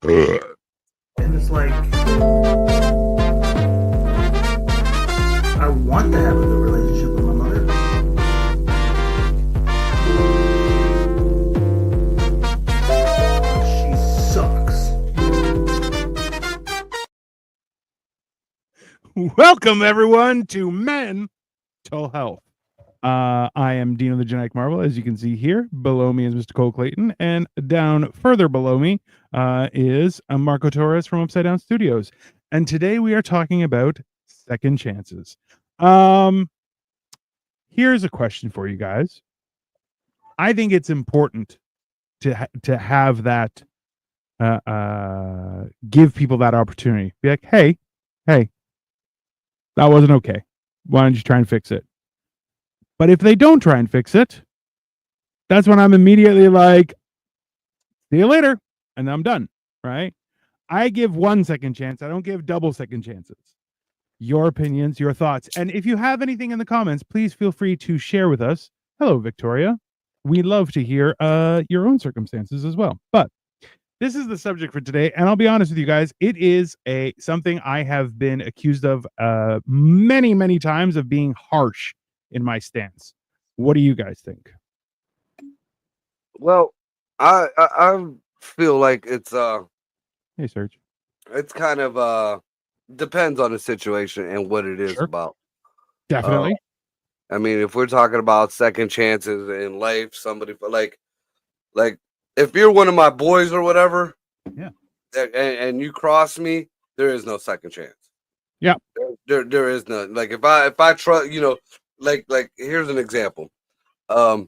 And it's like, I want to have a good relationship with my mother. She sucks. Welcome, everyone, to Mental Health. I am Dino the Genetic Marvel, as you can see here. Below me is Mr. Cole Clayton, and down further below me is Marco Torres from Upside Down Studios. And today we are talking about second chances. Here's a question for you guys. I think it's important to have that, give people that opportunity. Be like, hey, that wasn't okay. Why don't you try and fix it? But if they don't try and fix it, that's when I'm immediately like, see you later. And I'm done, right? I give 1 second chance. I don't give double second chances. Your opinions, your thoughts. And if you have anything in the comments, please feel free to share with us. Hello, Victoria. We love to hear your own circumstances as well. But this is the subject for today. And I'll be honest with you guys, it is something I have been accused of many, many times of being harsh in my stance. What do you guys think? Well, I feel like it's Hey, Serge. it's kind of depends on the situation and what it is Sure. about. Definitely. I mean, if we're talking about second chances in life, somebody like if you're one of my boys or whatever, Yeah. and you cross me, there is no second chance. Yeah. There is none. Like if I trust, like here's an example. I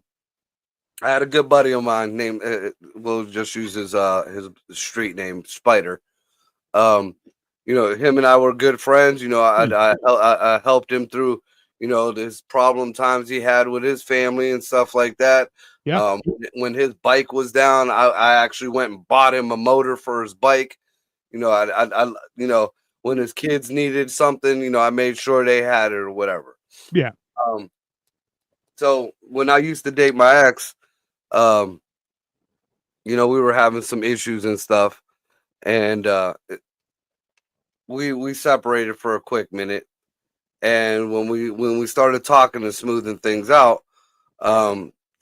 had a good buddy of mine named we'll just use his street name, Spider. Him and I were good friends. I helped him through this problem times he had with his family and stuff like that. Yeah. When his bike was down, I actually went and bought him a motor for his bike. When his kids needed something, I made sure they had it or whatever. Yeah. So when I used to date my ex, we were having some issues and stuff, and we separated for a quick minute. And when we started talking and smoothing things out,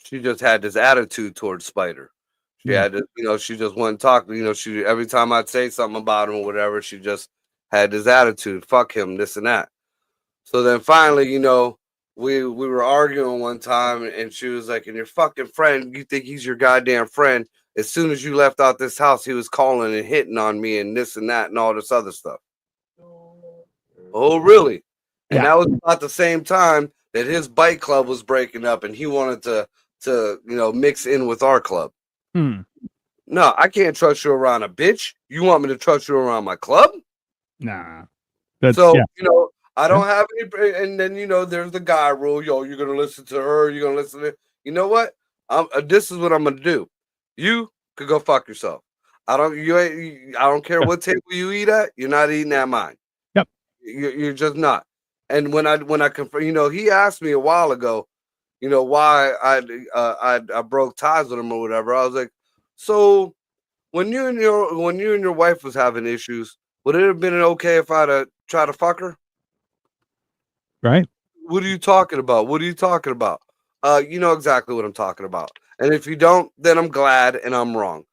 she just had this attitude towards Spider. She had to, she just wouldn't talk. She every time I'd say something about him or whatever, she just had this attitude. Fuck him, this and that. So then finally, we were arguing one time, and she was like, "And your fucking friend, you think he's your goddamn friend? As soon as you left out this house, he was calling and hitting on me and this and that and all this other stuff." Oh, really? And that was about the same time that his bike club was breaking up, and he wanted to mix in with our club. No, I can't trust you around a bitch. You want me to trust you around my club? Nah. I don't have any. And then there's the guy rule. Yo, you're gonna listen to her. You're gonna listen to. You know what? This is what I'm gonna do. You could go fuck yourself. I don't care what table you eat at. You're not eating at mine. Yep. You're just not. And when I confirm, he asked me a while ago, why I broke ties with him or whatever. I was like, so when you and your wife was having issues, would it have been okay if I'd try to fuck her? Right. What are you talking about? What are you talking about? You know exactly what I'm talking about. And if you don't, then I'm glad and I'm wrong.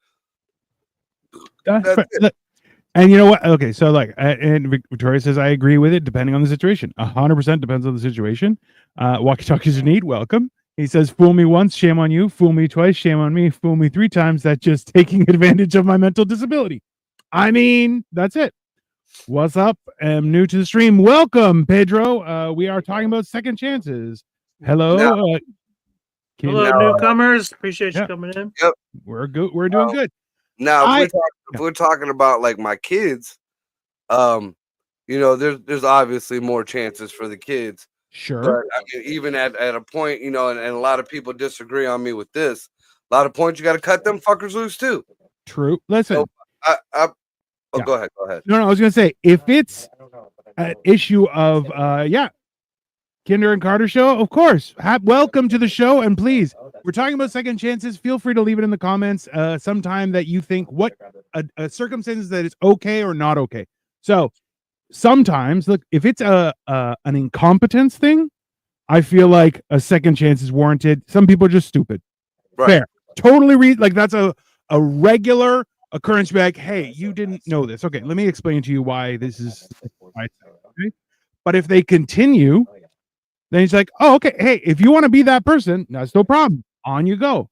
And you know what? Okay, so and Victoria says I agree with it, depending on the situation. 100% depends on the situation. Walkie talkies are neat. Welcome. He says, "Fool me once, shame on you. Fool me twice, shame on me. Fool me 3 times. That's just taking advantage of my mental disability." I mean, that's it. What's up? I'm new to the stream. Welcome, Pedro. We are talking about second chances. Hello. Hello, newcomers. Appreciate you coming in. Yep. We're good. We're doing good. Now, if we're talking about like my kids, there's obviously more chances for the kids. Sure. But I mean, even at a point, and a lot of people disagree on me with this. A lot of points you got to cut them fuckers loose too. True. Listen. So go ahead. No, I was gonna say if it's an issue of Kinder and Carter show? Of course. Welcome to the show. And please, we're talking about second chances. Feel free to leave it in the comments sometime that you think what a circumstance that is okay or not okay. So sometimes, look, if it's an incompetence thing, I feel like a second chance is warranted. Some people are just stupid. Right. Fair. Totally like that's a regular occurrence. Be like, hey, you didn't know this. Okay, let me explain to you why this is. Okay? But if they continue, then he's like, oh, okay. Hey, if you want to be that person, that's no problem. On you go.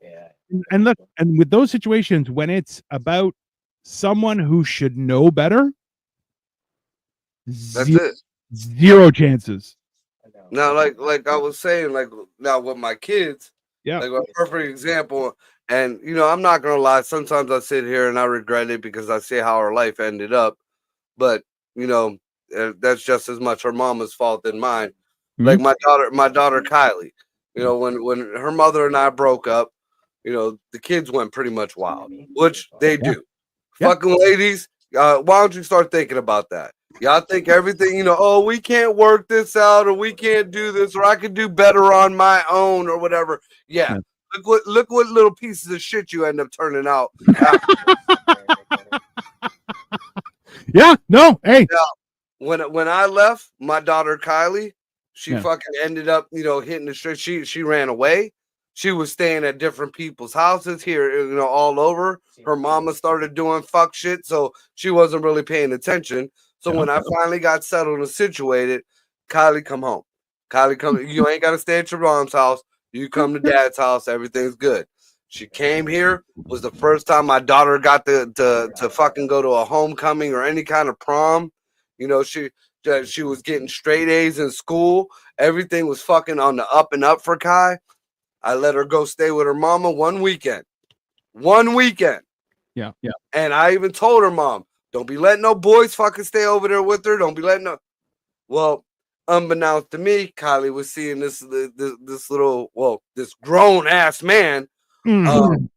And look, and with those situations, when it's about someone who should know better, That's it. zero chances. Now, like I was saying, like now with my kids, Yeah. like a perfect example. And I'm not gonna lie. Sometimes I sit here and I regret it because I see how her life ended up. But that's just as much her mama's fault than mine. Mm-hmm. Like my daughter Kylie. When her mother and I broke up, the kids went pretty much wild, which they do. Yeah. Fucking ladies, why don't you start thinking about that? Y'all think everything, oh, we can't work this out, or we can't do this, or I could do better on my own, or whatever. Yeah. Look what little pieces of shit you end up turning out. Yeah. No. Hey. When I left, my daughter Kylie, she Yeah. fucking ended up, hitting the street. She ran away. She was staying at different people's houses here, all over. Her mama started doing fuck shit, so she wasn't really paying attention. So when I finally got settled and situated, Kylie, come home. Kylie, come. You ain't got to stay at your mom's house. You come to dad's house. Everything's good. She came here. Was the first time my daughter got to fucking go to a homecoming or any kind of prom. She was getting straight A's in school. Everything was fucking on the up and up for Kai. I let her go stay with her mama one weekend. Yeah. And I even told her mom, don't be letting no boys fucking stay over there with her. Don't be letting no. Well, unbeknownst to me, Kylie was seeing this grown ass man. Mhm.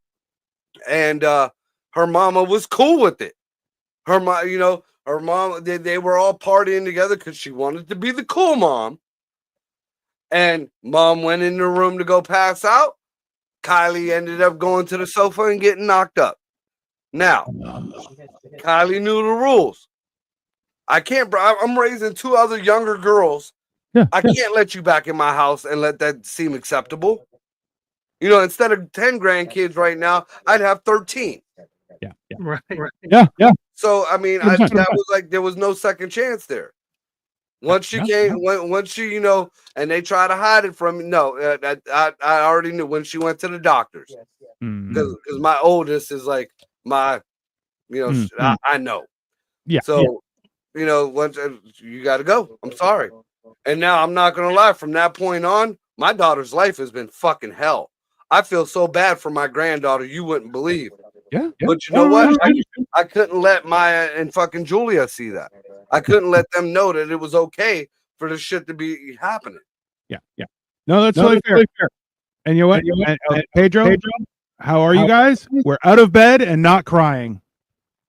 And her mama was cool with it. Her mom, they were all partying together because she wanted to be the cool mom. And mom went in the room to go pass out. Kylie ended up going to the sofa and getting knocked up. Now, Kylie knew the rules. I can't, bro. I'm raising two other younger girls. Yeah, I can't let you back in my house and let that seem acceptable. Instead of 10 grandkids right now, I'd have 13. Yeah. Right. Yeah. So, I mean, that was like, there was no second chance there. Once she came, once she, and they try to hide it from me. No, I already knew when she went to the doctors. Because my oldest is like my, I know. Yeah. So, once you got to go. I'm sorry. And now I'm not going to lie. From that point on, my daughter's life has been fucking hell. I feel so bad for my granddaughter. You wouldn't believe. Yeah. But you know what? I couldn't let Maya and fucking Julia see that. I couldn't let them know that it was okay for this shit to be happening. Yeah. No, that's totally fair. And you know what? Pedro, how are you guys? We're out of bed and not crying.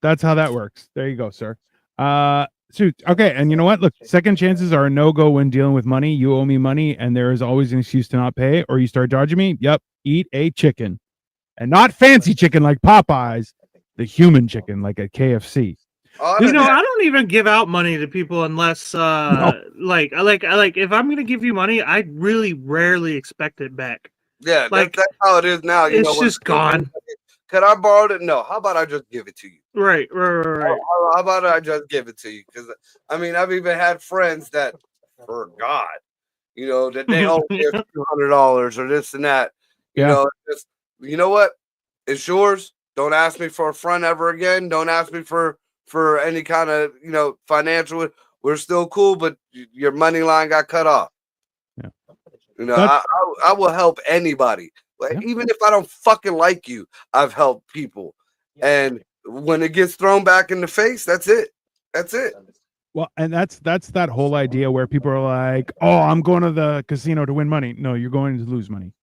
That's how that works. There you go, sir. Okay, and you know what? Look, second chances are a no-go when dealing with money. You owe me money, and there is always an excuse to not pay, or you start dodging me. Yep, eat a chicken. And not fancy chicken like Popeyes, the human chicken like at KFC. I don't even give out money to people unless like if I'm gonna give you money, I really rarely expect it back. Yeah, that's how it is now. It's just gone. Could I borrow it? No. How about I just give it to you? Right. How about I just give it to you? Because I mean, I've even had friends that forgot, that they owe me $200 or this and that. You know what? It's yours. Don't ask me for a front ever again. Don't ask me for any kind of financial. We're still cool, but your money line got cut off. Yeah. I will help anybody. Even if I don't fucking like you, I've helped people. And when it gets thrown back in the face, that's it. Well, and that's that whole idea where people are like, "Oh, I'm going to the casino to win money." No, you're going to lose money.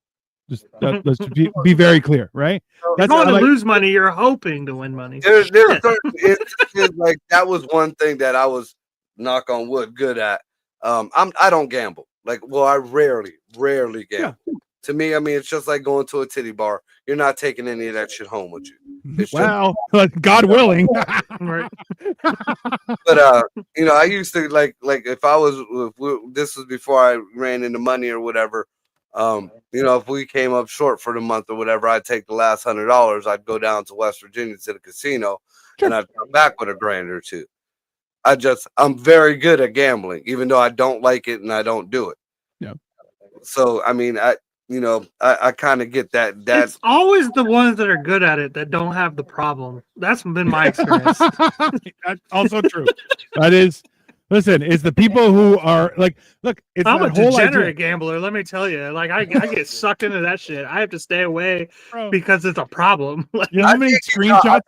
Just let's be very clear, right? You're going to lose money. You're hoping to win money. There's certain, like that was one thing that I was, knock on wood, good at. I don't gamble. Like, well, I rarely gamble. To me, I mean, it's just like going to a titty bar. You're not taking any of that shit home with you. It's just, Well, God willing. Right. but you know, I used to like if I was this was before I ran into money or whatever. You know, if we came up short for the month or whatever, I'd take the last $100. I'd go down to West Virginia to the casino, and I'd come back with a grand or two. I'm very good at gambling, even though I don't like it and I don't do it. Yeah. So I mean, I kind of get that. It's always the ones that are good at it that don't have the problem. That's been my experience. That's also true. That is. Listen, it's the people who are like, look, it's I'm a that whole degenerate idea. gambler, let me tell you. Like I get sucked into that shit. I have to stay away Bro, because it's a problem. Like, you know how many screenshots?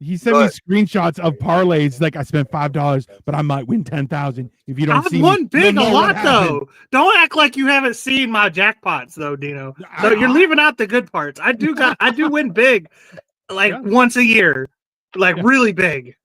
He sent Go me ahead. screenshots of parlays. Like I spent $5, but I might win 10,000 if you don't I've see won me. big a You'll know what lot happened. though. Don't act like you haven't seen my jackpots though, Dino. So you're leaving out the good parts. I do win big, like Yeah. once a year, like Yeah. really big.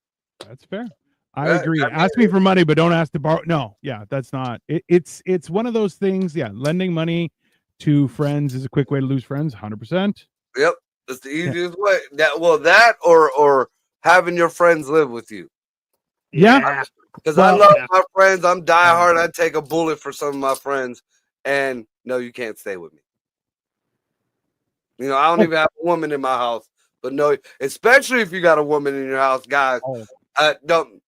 That's fair. I agree. Ask me for money, but don't ask to borrow. No, yeah, that's not. It's one of those things. Yeah, lending money to friends is a quick way to lose friends. 100%. Yep, that's the easiest way. That or having your friends live with you. Yeah. Because Well, I love my friends. I'm diehard. I'd take a bullet for some of my friends. And no, you can't stay with me. You know, I don't even have a woman in my house. But no, especially if you got a woman in your house, guys. Don't.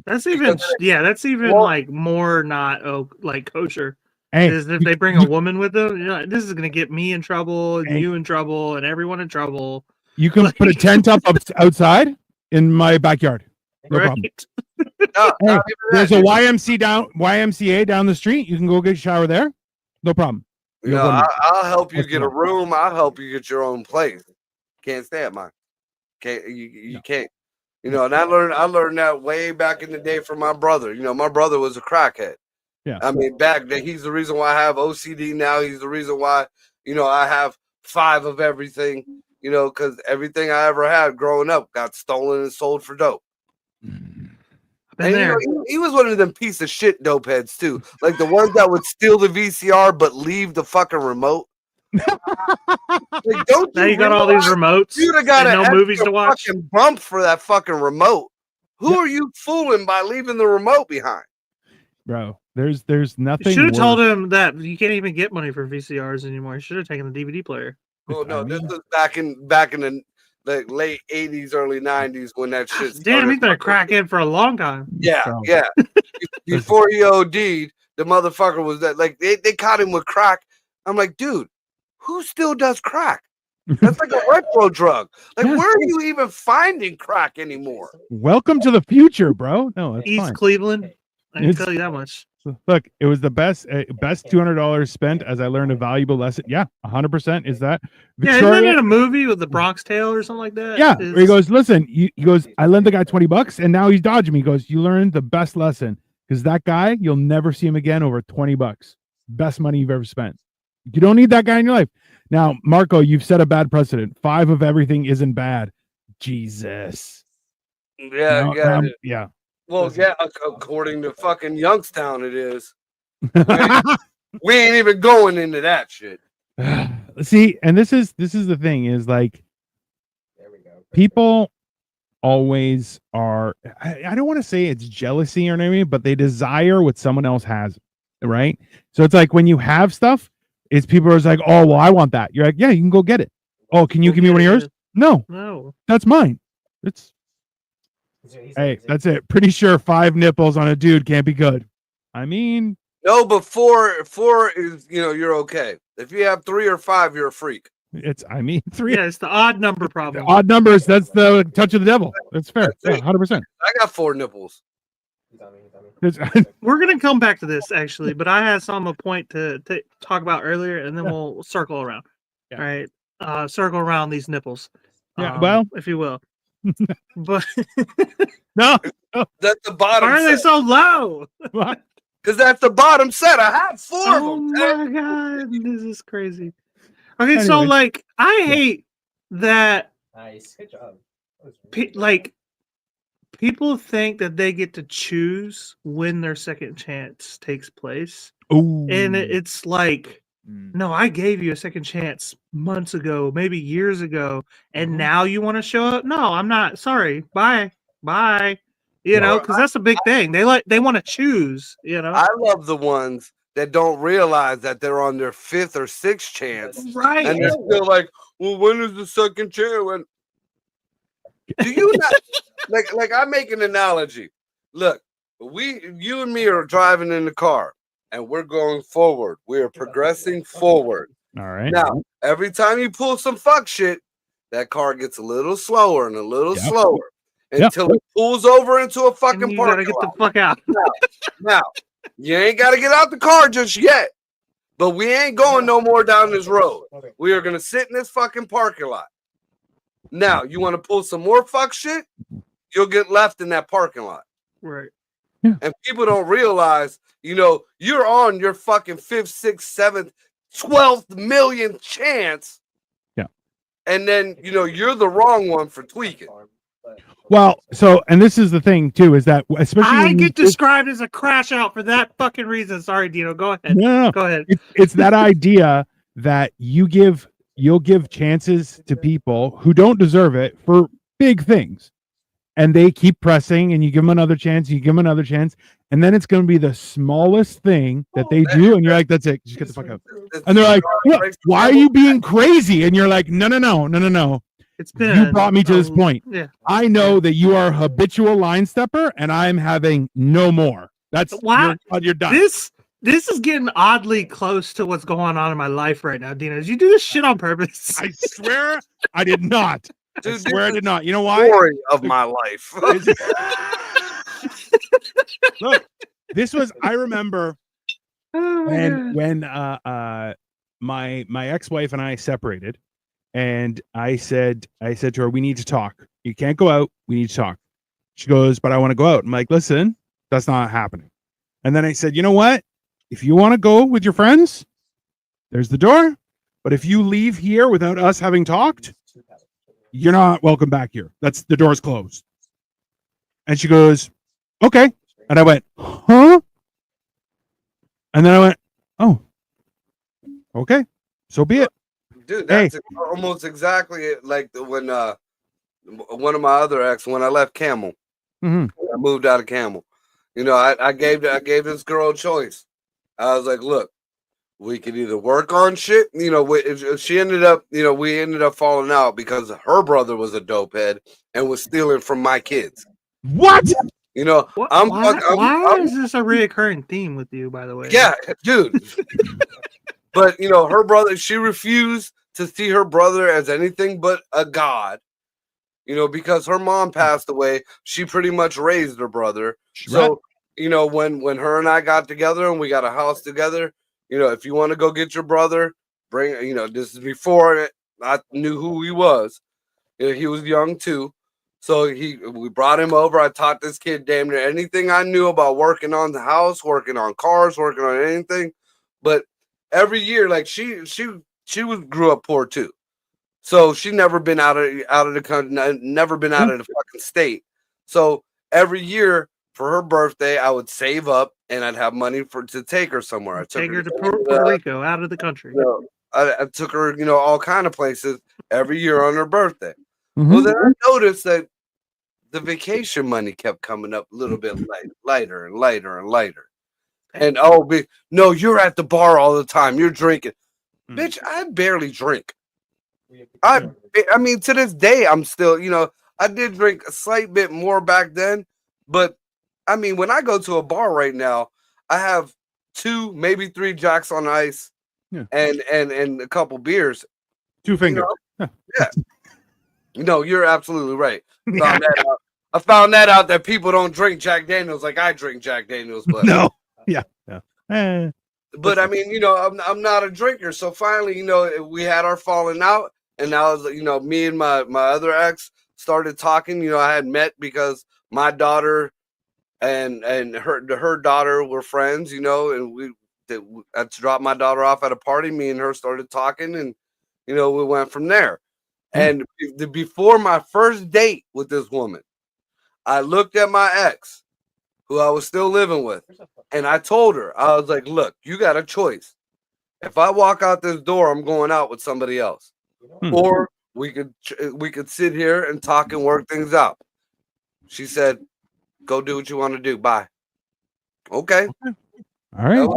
That's even that's even Well- like more not like kosher. Hey, Is if they bring a woman with them, you know, this is gonna get me in trouble, and Hey. you in trouble, and everyone in trouble. you can put a tent up outside in my backyard. No problem. No, Hey, not even There's that. a YMCA down the street. You can go get a shower there. No problem. You No know, problem. I'll help you What's get a wrong? room. I'll help you get your own place. Can't stay at mine. You No. can't. You know, and I learned that way back in the day from my brother. You know, my brother was a crackhead. Yeah. I mean, back then he's the reason why I have OCD now. He's the reason why, you know, I have 5 of everything, you know, because everything I ever had growing up got stolen and sold for dope. Been And you there. know, he was one of them piece of shit dope heads too. Like the ones that would steal the VCR but leave the fucking remote. Like, don't Now you got all these remotes You'd have got and no an movies extra to watch. fucking bump for that fucking remote. Who are you fooling by leaving the remote behind? Bro, there's nothing. You should have worse. told him that you can't even get money for VCRs anymore. You should have taken the DVD player. Well, no, this mean- was back in the like late 80s, early 90s when that shit started. Damn, he's been a crackhead for a long time. Yeah, Bro. yeah. Before he OD'd, the motherfucker was that like they caught him with crack. I'm like, dude, who still does crack? That's like a retro drug. Like, Yes. where are you even finding crack anymore? Welcome to the future, bro. No, that's East fine. Cleveland. I can It's- tell you that much. Look, it was the best $200 spent as I learned a valuable lesson. Yeah, 100% is that. Yeah, isn't that in a movie with the Bronx Tale or something like that? Yeah, where he goes, listen, he goes, I lent the guy $20 and now he's dodging me. He goes, you learned the best lesson because that guy, you'll never see him again over $20. Best money you've ever spent. You don't need that guy in your life. Now, Marco, you've set a bad precedent. 5 of everything isn't bad. Jesus. Yeah, Now- yeah. yeah. Well, yeah, according to fucking Youngstown, it is. We ain't even going into that shit. See, and this is the thing is like people always are I don't want to say it's jealousy or anything, but they desire what someone else has, right? So it's like when you have stuff, it's people are like, oh well, I want that. You're like, yeah, you can go get it. Oh, can you give me one of yours? No, No. that's mine. It's hey, that's it. Pretty sure 5 nipples on a dude can't be good. I mean, No, but four is, you know, you're okay. If you have 3 or 5, you're a freak. it's 3 Yeah, it's the odd number problem. odd numbers. That's the touch of the devil. That's fair. That's Yeah, 100%. I got 4 nipples. We're gonna come back to this actually, but I had a point to talk about earlier, and then we'll circle around. Yeah. All right, circle around these nipples. Yeah, well. if you will. But No, That's the bottom why are they set. so low? Because that's the bottom set. I have 4 Oh of them. my god, this is crazy. Okay, so Anyway. like I hate that Nice. Good job. That was like people think that they get to choose when their second chance takes place. Oh, and it's like, Mm. no, I gave you a second chance months ago, maybe years ago, and Mhm. now you want to show up? No, I'm not. Sorry. Bye. You know, Or because that's a big thing. They want to choose. You know, I love the ones that don't realize that they're on their fifth or sixth chance, right? and they're still like, "Well, when is the second chance?" When do you not like? I make an analogy. Look, you and me are driving in the car, and we're going forward. We are progressing forward. All right. Now, every time you pull some fuck shit, that car gets a little slower and a little Yep. slower Yep. until it pulls over into a fucking And you gotta parking get lot. the fuck out. Now, you ain't got to get out the car just yet, but we ain't going no more down this road. We are going to sit in this fucking parking lot. Now, you want to pull some more fuck shit? You'll get left in that parking lot. Right. And people don't realize, you're on your fucking 5th, 6th, 7th, 12th millionth chance. Yeah. And then, you're the wrong one for tweaking. Well, so, and this is the thing too, is that especially I when you get described as a crash out for that fucking reason. Sorry, Dino. Go ahead. no. Go ahead. It's that idea that you'll give chances to people who don't deserve it for big things, and they keep pressing, and you give them another chance, and then it's going to be the smallest thing that they do, and you're like, that's it, just get the fuck out. And they're like, why are you being crazy? And you're like, no. It's been You brought me to this point. Yeah. I know that you are a habitual line stepper, and I'm having no more. That's Wow. you're done. This is getting oddly close to what's going on in my life right now, Dino. Did you do this shit on purpose? I swear I did not. Dude, I swear I did not. You know why? Story of my life. Look, this was, I remember Oh, my God. when my ex-wife and I separated, and I said to her, we need to talk. You can't go out. We need to talk. She goes, but I want to go out. I'm like, listen, that's not happening. And then I said, you know what? If you want to go with your friends, there's the door. But if you leave here without us having talked, you're not welcome back here. The door's closed. And she goes, okay. And I went, huh? And then I went, oh, okay. So be it. Dude, that's almost exactly like when one of my other ex, when I left Camel, Mhm. I moved out of Camel. I gave this girl a choice. I was like, look, we could either work on shit. She ended up, we ended up falling out because her brother was a dope head and was stealing from my kids. What? Why is this a reoccurring theme with you, by the way? Yeah, dude. But her brother, she refused to see her brother as anything but a god. Because her mom passed away, she pretty much raised her brother. So, when her and I got together and we got a house together, if you want to go get your brother, bring. This is before I knew who he was. He was young too. So we brought him over. I taught this kid damn near anything I knew about working on the house, working on cars, working on anything. But every year, like she grew up poor too. So she never been out of the country, never been out of the fucking state. So every year for her birthday, I would save up and I'd have money to take her somewhere. I Take her to Puerto Rico, out of the country. I took her, all kind of places every year on her birthday. Mhm. Well, then I noticed that the vacation money kept coming up a little bit lighter and lighter and lighter. And no, you're at the bar all the time. You're drinking. Bitch, I barely drink. I mean, to this day, I'm still, I did drink a slight bit more back then. But, I mean, when I go to a bar right now, I have 2, maybe 3 Jacks on Ice and a couple beers. 2 fingers. Yeah. No, you're absolutely right. I found that out that people don't drink Jack Daniels like I drink Jack Daniels. But No. Yeah. No. But I mean, I'm not a drinker. So finally, we had our falling out, and now, me and my other ex started talking. I had met because my daughter and her daughter were friends. And I dropped my daughter off at a party. Me and her started talking, and we went from there. And before my first date with this woman, I looked at my ex who I was still living with. And I told her, I was like, look, you got a choice. If I walk out this door, I'm going out with somebody else. Or we could sit here and talk and work things out. She said, go do what you want to do. Bye. Okay. All right.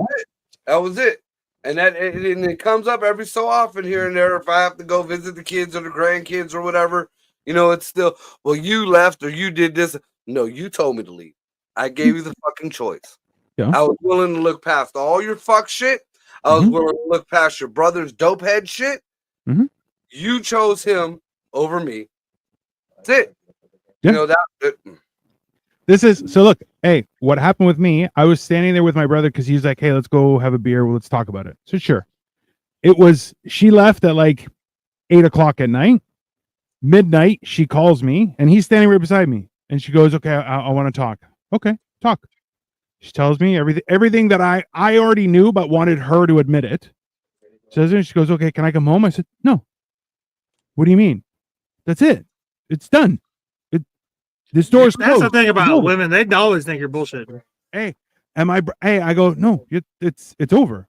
That was it. And it comes up every so often here and there. If I have to go visit the kids or the grandkids or whatever, it's still, well, you left or you did this. No, you told me to leave. I gave you the fucking choice. Yeah. I was willing to look past all your fuck shit. I was willing to look past your brother's dope head shit. You chose him over me. That's it. Yeah. That. This is so. Look, hey, what happened with me? I was standing there with my brother because he's like, "Hey, let's go have a beer. Well, let's talk about it." So sure, she left at like 8:00 at night. Midnight, she calls me, and he's standing right beside me, and she goes, "Okay, I want to talk." Okay, talk. She tells me everything that I already knew, but wanted her to admit it. Says it. She goes, "Okay, can I come home?" I said, "No." What do you mean? That's it. It's done. This door is closed. That's the thing about women. They always think you're bullshit. Hey, I go, no, it's over.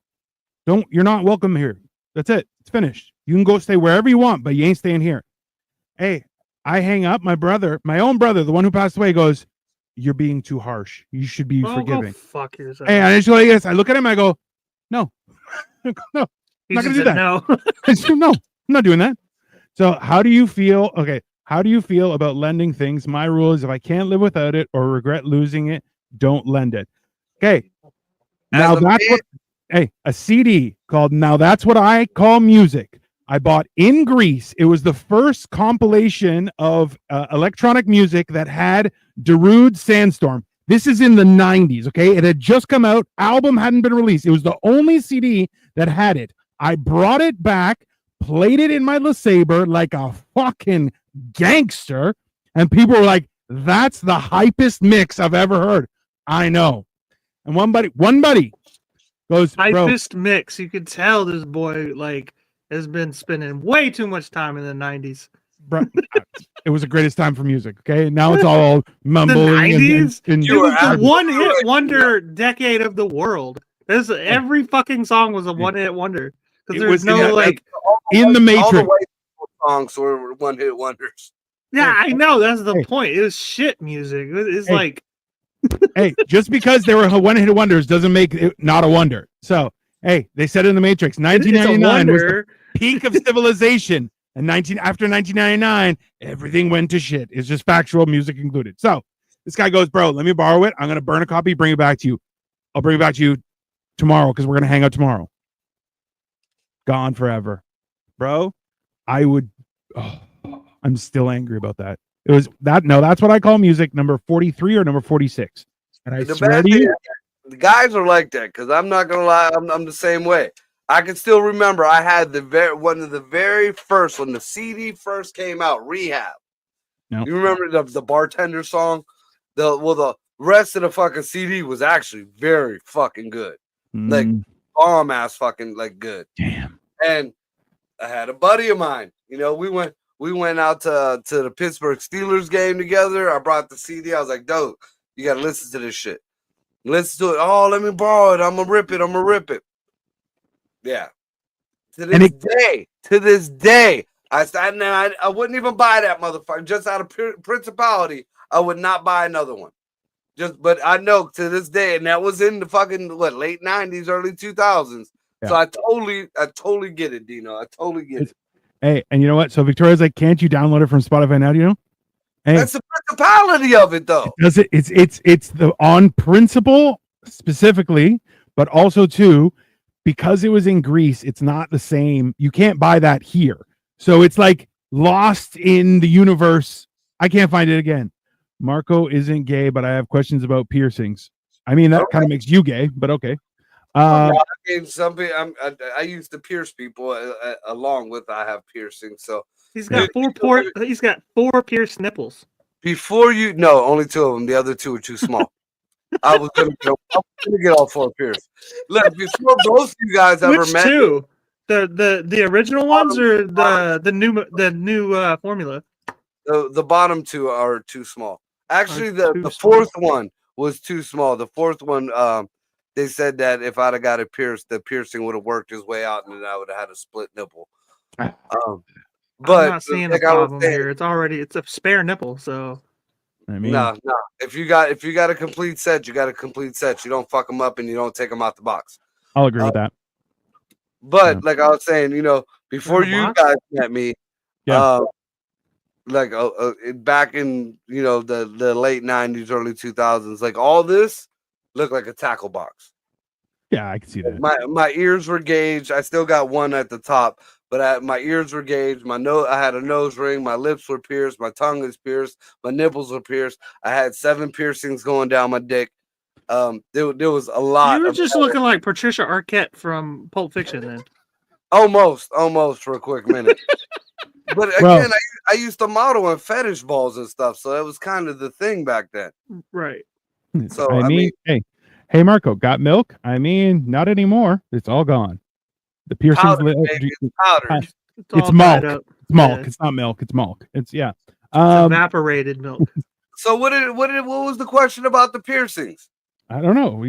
You're not welcome here. That's it. It's finished. You can go stay wherever you want, but you ain't staying here. Hey, I hang up. My own brother, the one who passed away, goes, you're being too harsh. You should be forgiving. Go fuck yourself. Hey, I just go like this. I look at him. I go, no, no, I'm not gonna do that. No, no, I'm not doing that. So how do you feel? Okay. How do you feel about lending things? My rule is if I can't live without it or regret losing it, don't lend it. Okay. Now a CD called Now That's What I Call Music. I bought in Greece. It was the first compilation of electronic music that had Darude Sandstorm. This is in the 90s. Okay. It had just come out. Album hadn't been released. It was the only CD that had it. I brought it back, played it in my LeSabre like a fucking gangster, and people were like, that's the hypest mix I've ever heard. I know. And one buddy goes, hypest mix. You could tell this boy has been spending way too much time in the 90s. Bro, it was the greatest time for music. Okay, now it's all mumbling. The 90s? And it was the one-hit wonder decade of the world. Every fucking song was a one-hit wonder. Because there's no in the Matrix. All the white songs were one-hit wonders. Yeah, I know. That's the point. It was shit music. It's hey, just because they were one-hit wonders doesn't make it not a wonder. So, hey, they said in the Matrix, 1999 was the peak of civilization, and after 1999, everything went to shit. It's just factual, music included. So, this guy goes, bro, let me borrow it. I'm gonna burn a copy, bring it back to you. I'll bring it back to you tomorrow because we're gonna hang out tomorrow. Gone forever, bro. I'm still angry about that. It was that. No, that's what I call music. Number 43 or number 46. And I swear to you, the guys are like that because I'm not gonna lie. I'm the same way. I can still remember I had one of the very first when the CD first came out. Rehab. No. You remember the bartender song? The rest of the fucking CD was actually very fucking good. Like bomb ass fucking good. Damn. And I had a buddy of mine. We went out to the Pittsburgh Steelers game together. I brought the CD. I was like, dope, you got to listen to this shit. Listen to it. Oh, let me borrow it. I'm going to rip it. Yeah. To this day, I wouldn't even buy that motherfucker. Just out of principality, I would not buy another one. But I know to this day, and that was in the fucking, late 90s, early 2000s. Yeah. So I totally get it, Dino. I totally get it. Hey, and you know what? So Victoria's like, can't you download it from Spotify now? Do you know? Hey, that's the principality of it, though. It's the on principle specifically, but also too, because it was in Greece, it's not the same. You can't buy that here. So it's like lost in the universe. I can't find it again. Marco isn't gay, but I have questions about piercings. I mean, that kind of makes you gay, but okay. I used to pierce people along with I have piercings. So he's got four pierced nipples. Only two of them. The other two are too small. I was gonna get all four pierced. Look, before both of you guys ever met. Two? The original ones or the new formula? The bottom two are too small. Actually, the fourth one was too small. The fourth one, they said that if I'd have got it pierced, the piercing would have worked his way out, and then I would have had a split nipple. I'm But not seeing like the I was problem saying, here. It's a spare nipple, so I mean, no. If you got a complete set, you got a complete set. You don't fuck them up and you don't take them out the box. I'll agree with that. But Yeah. like I was saying, before In the you box? guys met me, Yeah. like back in the late 90s, early 2000s, like all this looked like a tackle box. Yeah, I can see that. My ears were gauged. I still got one at the top, but my ears were gauged. I had a nose ring. My lips were pierced. My tongue is pierced. My nipples were pierced. I had 7 piercings going down my dick. There was a lot. you were of just looking like Patricia Arquette from Pulp Fiction then. almost for a quick minute. But again, Well- I used to model in fetish balls and stuff, so that was kind of the thing back then. Right. So, I I mean, hey, Marco, got milk? I mean, not anymore. It's all gone. The piercings, Powder, baby, it's powdered. It's all milk. dried up. it's milk. Yeah. It's not milk. It's milk. It's It's Um, evaporated milk. So what was the question about the piercings? I don't know.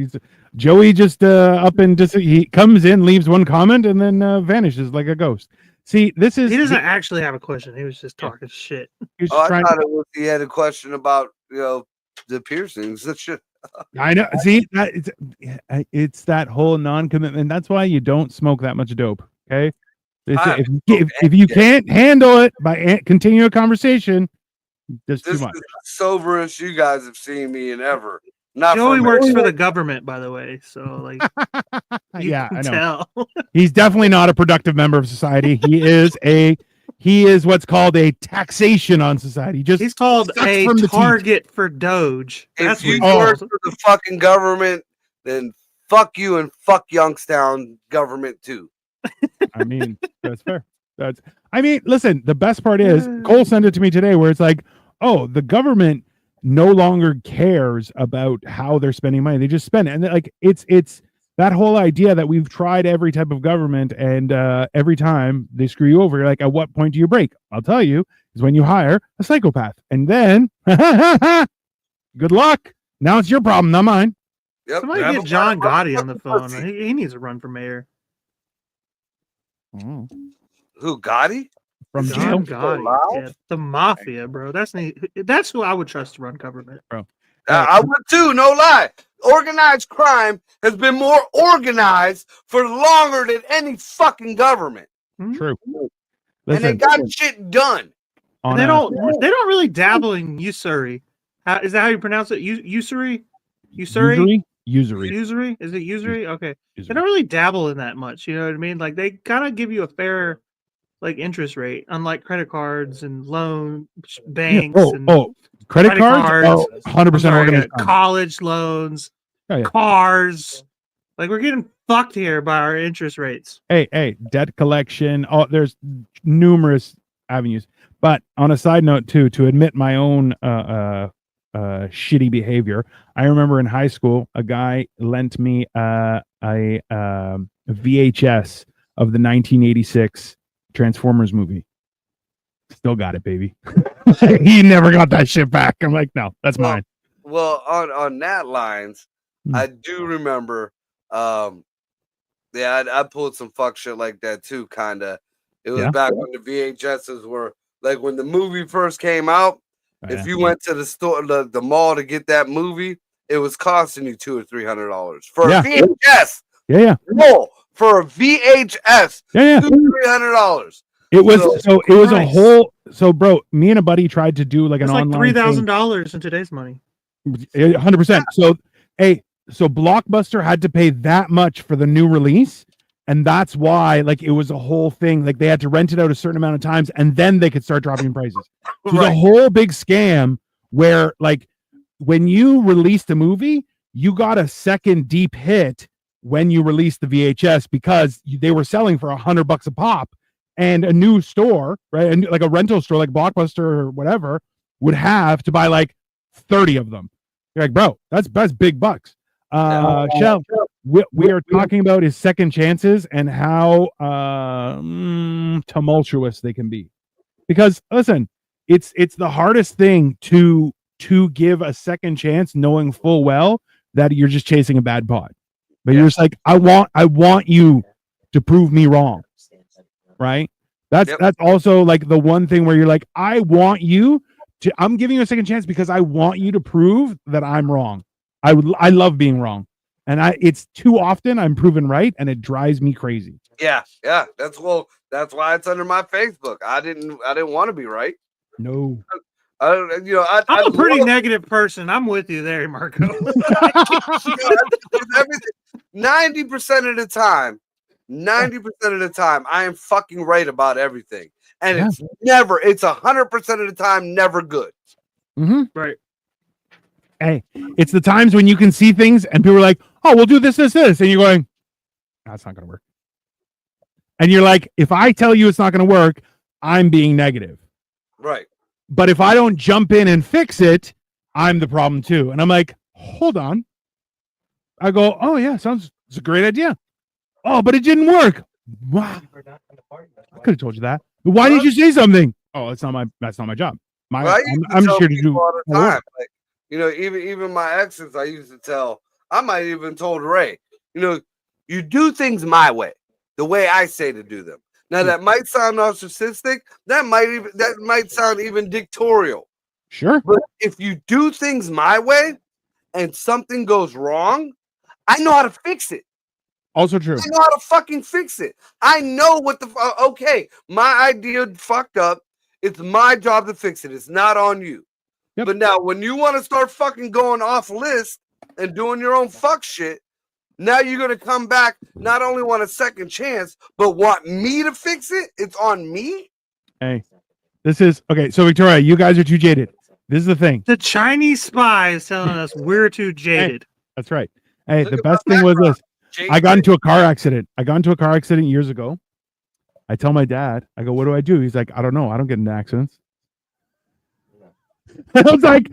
Joey just up and just he comes in, leaves one comment, and then vanishes like a ghost. See, this is He doesn't actually have a question. He was just talking shit. he's Oh, just I trying. thought it was he had a question about the piercings. That shit. I know. See, it's that whole non-commitment. That's why you don't smoke that much dope. Okay. If you can't handle it continue a conversation, there's too This much. is the soberest you guys have seen me in ever. Not Joey for works me. for the government, by the way. So like, you Yeah, can I know. tell. He's definitely not a productive member of society. He is what's called a taxation on society. Just He's called sucks a from the teeth. target for Doge. That's If you what work he's for the fucking government, then fuck you and fuck Youngstown government too. I mean, that's fair. Listen, the best part is Cole sent it to me today where it's like, oh, the government no longer cares about how they're spending money. They just spend it. And like it's that whole idea that we've tried every type of government and every time they screw you over. You're like, at what point do you break? I'll tell you, is when you hire a psychopath. And then good luck. Now it's your problem, not mine. Yep. Somebody have get a John fucking Gotti on the phone. pussy. He needs to run for mayor. Who Gotti? From John jail. Gotti. Loud? Yeah, the mafia, bro. That's who I would trust to run government. I would too, no lie. Organized crime has been more organized for longer than any fucking government. True. And they Listen, got shit done. on They a- don't really dabble in usury. Is that how you pronounce it? Usury? usury. Usury? Is it usury? Okay. They don't really dabble in that much. You know what I mean? Like they kind of give you a fair interest rate, unlike credit cards and loan banks. And Credit cards. cards. 100% sorry, organized crime. college loans, Oh, yeah. cars. Like we're getting fucked here by our interest rates. Hey, debt collection. Oh, there's numerous avenues. But on a side note, too, to admit my own shitty behavior, I remember in high school, a guy lent me a VHS of the 1986 Transformers movie. Still got it, baby. He never got that shit back. I'm like, no, that's mine. Well, on that lines, Hmm. I do remember. I pulled some fuck shit like that too. Kinda. It was Yeah? back when the VHSs were like when the movie first came out. If you went to the store, the mall to get that movie, it was costing you $200 or $300 for Yeah. a VHS. Yeah. No, for a VHS, Yeah. $200-$300. It was So- it was a Christ. whole. So, bro, me and a buddy tried to do like an It's like online thing. $3,000 in today's money. 100%. So Blockbuster had to pay that much for the new release, and that's why like it was a whole thing. Like they had to rent it out a certain amount of times, and then they could start dropping prices. So it was a Right. whole big scam where like when you released a movie, you got a second deep hit when you released the VHS because they were selling for $100 a pop, and a new store, right, and like a rental store like Blockbuster or whatever would have to buy like 30 of them. You're like, bro, that's big bucks. Shell, we are talking about his second chances and how tumultuous they can be. Because listen, it's the hardest thing to to give a second chance, knowing full well that you're just chasing a bad pod. But you're Yeah. just like, I want you to prove me wrong, right? That's also like the one thing where you're like, I'm giving you a second chance because I want you to prove that I'm wrong. I love being wrong, and it's too often I'm proven right, and it drives me crazy. Yeah. That's why it's under my Facebook. I didn't want to be right. No, I'm I'm a pretty negative person. I'm with you there, Marco. 90% of the time, I am fucking right about everything. And it's 100% of the time, never good. mm-hmm. Right. Hey, it's the times when you can see things and people are like, oh, we'll do this, and you're going, that's not going to work. And you're like, if I tell you it's not going to work, I'm being negative. Right. But if I don't jump in and fix it, I'm the problem too. And I'm like, hold on. I go, oh yeah, it's a great idea. Oh, but it didn't work. Wow. I could have told you that. But why didn't you say something? Oh, that's not my job. I'm just here to do all the time. Like, even my exes, I used to tell. I might even told Ray, you do things my way, the way I say to do them. Now that might sound narcissistic. That might sound even dictatorial. Sure. But if you do things my way and something goes wrong, I know how to fix it. Also true. I know how to fucking fix it. I know what okay, my idea fucked up. It's my job to fix it. It's not on you. Yep. But now when you want to start fucking going off list and doing your own fuck shit, now you're going to come back, not only want a second chance, but want me to fix it? It's on me? Hey, this is okay. So Victoria, you guys are too jaded. This is the thing. The Chinese spy is telling us we're too jaded. That's right. Hey, the best thing was this. I got into a car accident. Years ago. I tell my dad, I go, what do I do? He's like, I don't know. I don't get into accidents. I was like,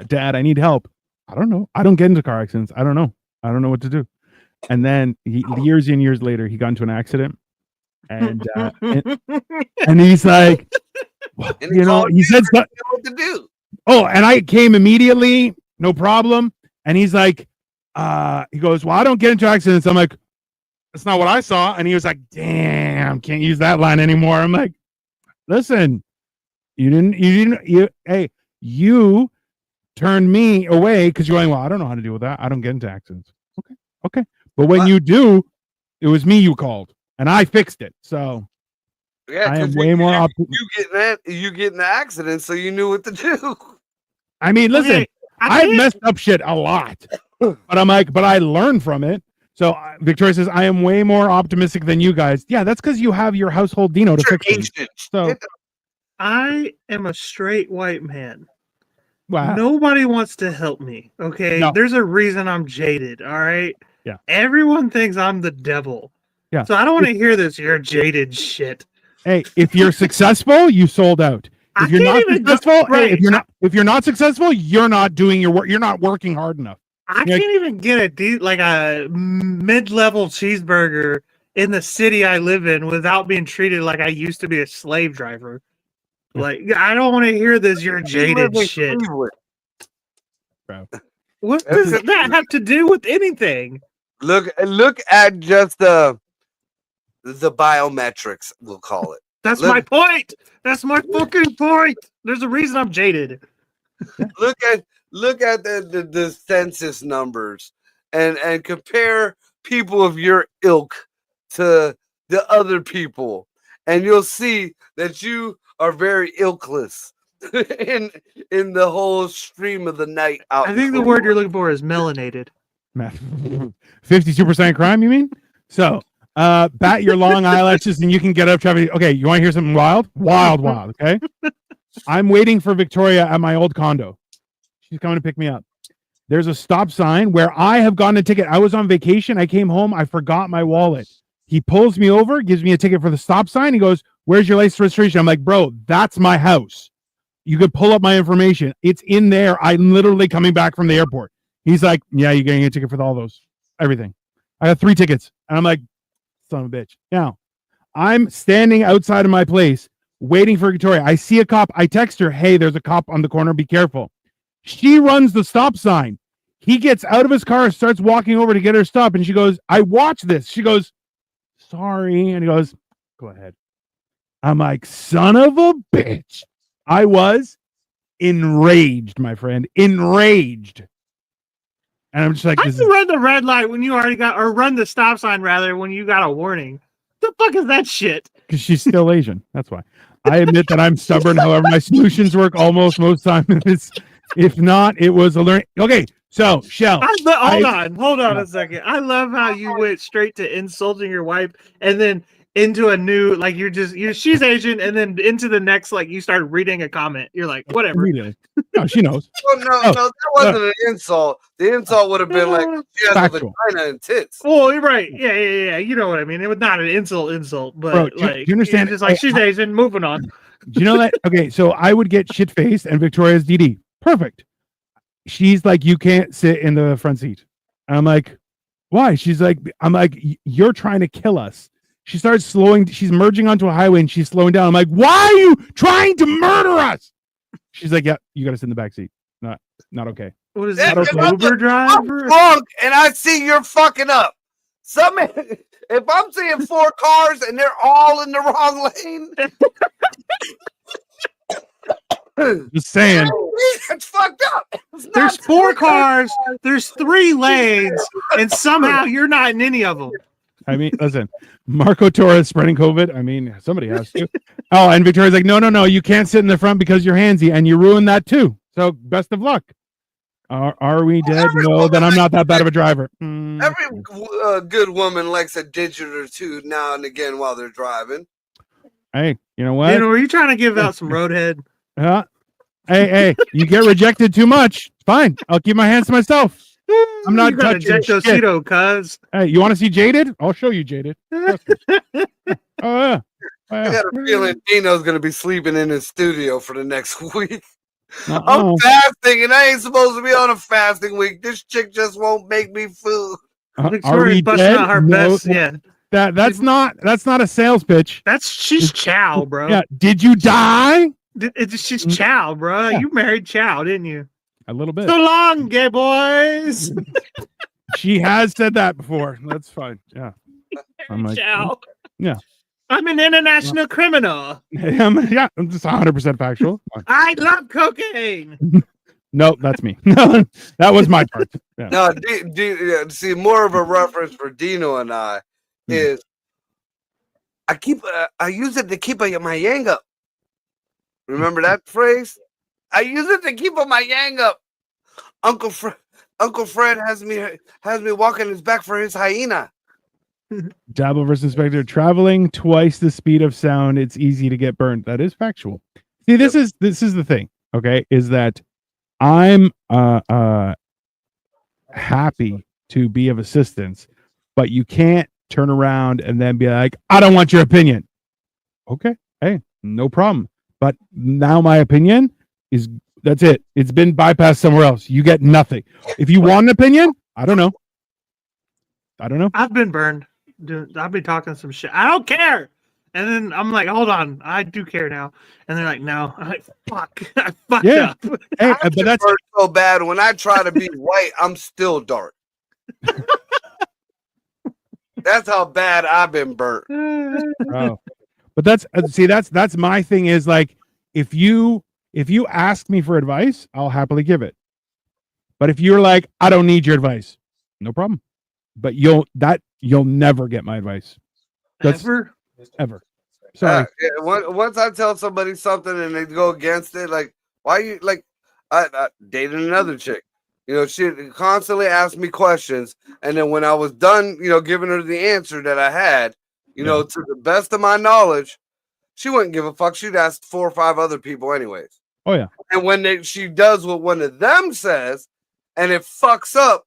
Dad, I need help. I don't know. I don't get into car accidents. I don't know. I don't know what to do. And then years and years later, he got into an accident. And he's like, he said what to do. Oh, and I came immediately, no problem. And he's like, he goes, well, I don't get into accidents. I'm like, that's not what I saw. And he was like, damn, can't use that line anymore. I'm like, listen, you turned me away because you're going, well, I don't know how to deal with that. I don't get into accidents. Okay. But when you do, it was me you called and I fixed it. So yeah, I am way more you get in the accident, so you knew what to do. I mean, listen, I've messed up shit a lot, but I'm like, but I learned from it. So Victoria says, I am way more optimistic than you guys. Yeah, that's because you have your household Dino to fix it. So I am a straight white man. Wow. Nobody wants to help me. Okay. No. There's a reason I'm jaded. All right. Yeah. Everyone thinks I'm the devil. Yeah. So I don't want to hear this. You're jaded shit. Hey, if you're successful, you sold out. If you're not successful, if you're not successful, you're not doing your work. You're not working hard enough. I can't even get a mid-level cheeseburger in the city I live in without being treated like I used to be a slave driver. Like, I don't want to hear this. You're jaded shit. Bro. What does that have to do with anything? Look at just the biometrics, we'll call it. That's my point. That's my fucking point. There's a reason I'm jaded. Look at the census numbers and compare people of your ilk to the other people, and you'll see that you are very ilkless in the whole stream of the night out. I think the word you're looking for is melanated. 52% crime, you mean? So bat your long eyelashes and you can get up traffic. Okay, you want to hear something wild? Wild, okay? I'm waiting for Victoria at my old condo. She's coming to pick me up. There's a stop sign where I have gotten a ticket. I was on vacation. I came home. I forgot my wallet. He pulls me over, gives me a ticket for the stop sign. He goes, where's your license registration? I'm like, bro, that's my house. You could pull up my information. It's in there. I'm literally coming back from the airport. He's like, yeah, you're getting a ticket for all those. Everything. I got 3 tickets. And I'm like, son of a bitch. Now, I'm standing outside of my place waiting for Victoria. I see a cop. I text her, hey, there's a cop on the corner. Be careful. She runs the stop sign. He gets out of his car, starts walking over to get her stop. And she goes, I watch this. She goes, sorry. And he goes, go ahead. I'm like, son of a bitch. I was enraged, my friend. Enraged. And I'm just like, How this do you run the red light when you already got, or run the stop sign rather when you got a warning? The fuck is that shit? because she's still Asian. That's why. I admit that I'm stubborn. However, my solutions work almost most time. If not, it was a learning. Okay, so Shell. Hold on a second. I love how you went straight to insulting your wife and then into a new, like she's Asian, and then into the next, like you started reading a comment. You're like, whatever. Immediately. No, she knows. Well, no, that wasn't an insult. The insult would have been like, she has a Factual. vagina and tits. Well, you're right. Yeah. You know what I mean. It was not an insult, but Bro, do like you understand? it's just like she's Asian. Moving on. Do you know that? Okay, so I would get shit faced and Victoria's DD. Perfect. She's like, you can't sit in the front seat. And I'm like, why? She's like, I'm like, you're trying to kill us. She starts slowing. She's merging onto a highway and she's slowing down. I'm like, why are you trying to murder us? She's like, yeah, you got to sit in the back seat. Not okay. What is Yeah, that? I'm Uber driver? Drunk and I see you're fucking up. If I'm seeing 4 cars and they're all in the wrong lane, Just saying. it's fucked up. There's 4 cars. There's 3 lanes, and somehow you're not in any of them. I mean, listen, Marco Torres spreading COVID. I mean, somebody has to. Oh, and Victoria's like, no, you can't sit in the front because you're handsy, and you ruined that too. So best of luck. Are we dead? No, then I'm not that bad of a driver. Every good woman likes a digit or two now and again while they're driving. Hey, you know what? You know, were you trying to give out some roadhead? Hey, you get rejected too much. Fine. I'll keep my hands to myself. I'm not You got a touching shit. Jectocito, cuz. Hey, you want to see Jaded? I'll show you Jaded. Trust me. Oh, yeah. I got a feeling Dino's going to be sleeping in his studio for the next week. Uh-oh. I'm fasting and I ain't supposed to be on a fasting week. This chick just won't make me food. Are Victoria's we busting dead? out her No, best. Yeah. That's not a sales pitch. She's Chow, bro. Yeah. Did you die? She's Chow, bro. Yeah. You married Chow, didn't you? A little bit. So long, gay boys. She has said that before. That's fine. Yeah. I'm like, Chow. yeah. I'm an international criminal. I'm just 100% factual. I love cocaine. No, that's me. No, that was my part. Yeah. No, see, more of a reference for Dino and I is I use it to keep my yang up. Remember that phrase? I use it to keep my yang up. Uncle Fred has me walking his back for his hyena. Dabble versus Inspector. Traveling twice the speed of sound, it's easy to get burned. That is factual. See, this is the thing. Okay, is that I'm happy to be of assistance, but you can't turn around and then be like, I don't want your opinion. Okay, hey, no problem. But now my opinion is that's it. It's been bypassed somewhere else. You get nothing. If you want an opinion, I don't know. I've been burned. Dude, I've been talking some shit. I don't care. And then I'm like, hold on, I do care now. And they're like, no. I'm like, fuck, I fucked Yeah. up. Hey, I but that's burnt so bad. When I try to be white, I'm still dark. That's how bad I've been burnt. oh. But that's my thing is like if you ask me for advice, I'll happily give it. But if you're like, I don't need your advice, no problem. But you'll never get my advice. That's ever. Sorry. Yeah, once I tell somebody something and they go against it, like, why you like? I dated another chick. You know, she constantly asked me questions, and then when I was done, you know, giving her the answer that I had, you know, to the best of my knowledge, she wouldn't give a fuck. She'd ask 4 or 5 other people, anyways. Oh yeah. And when she does what one of them says, and it fucks up,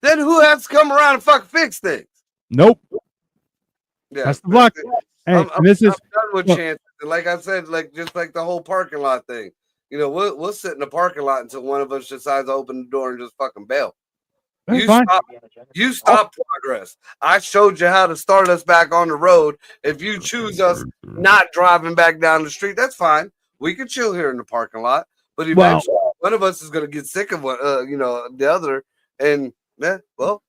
then who has to come around and fuck fix things? Nope. Yeah, That's the luck. Hey, I'm this is done with look, chances. And like I said, like just like the whole parking lot thing. You know, we'll sit in the parking lot until one of us decides to open the door and just fucking bail. That's You fine. stop progress. I showed you how to start us back on the road. If you choose us not driving back down the street, that's fine. We can chill here in the parking lot. But eventually, one of us is going to get sick of the other. And yeah, well,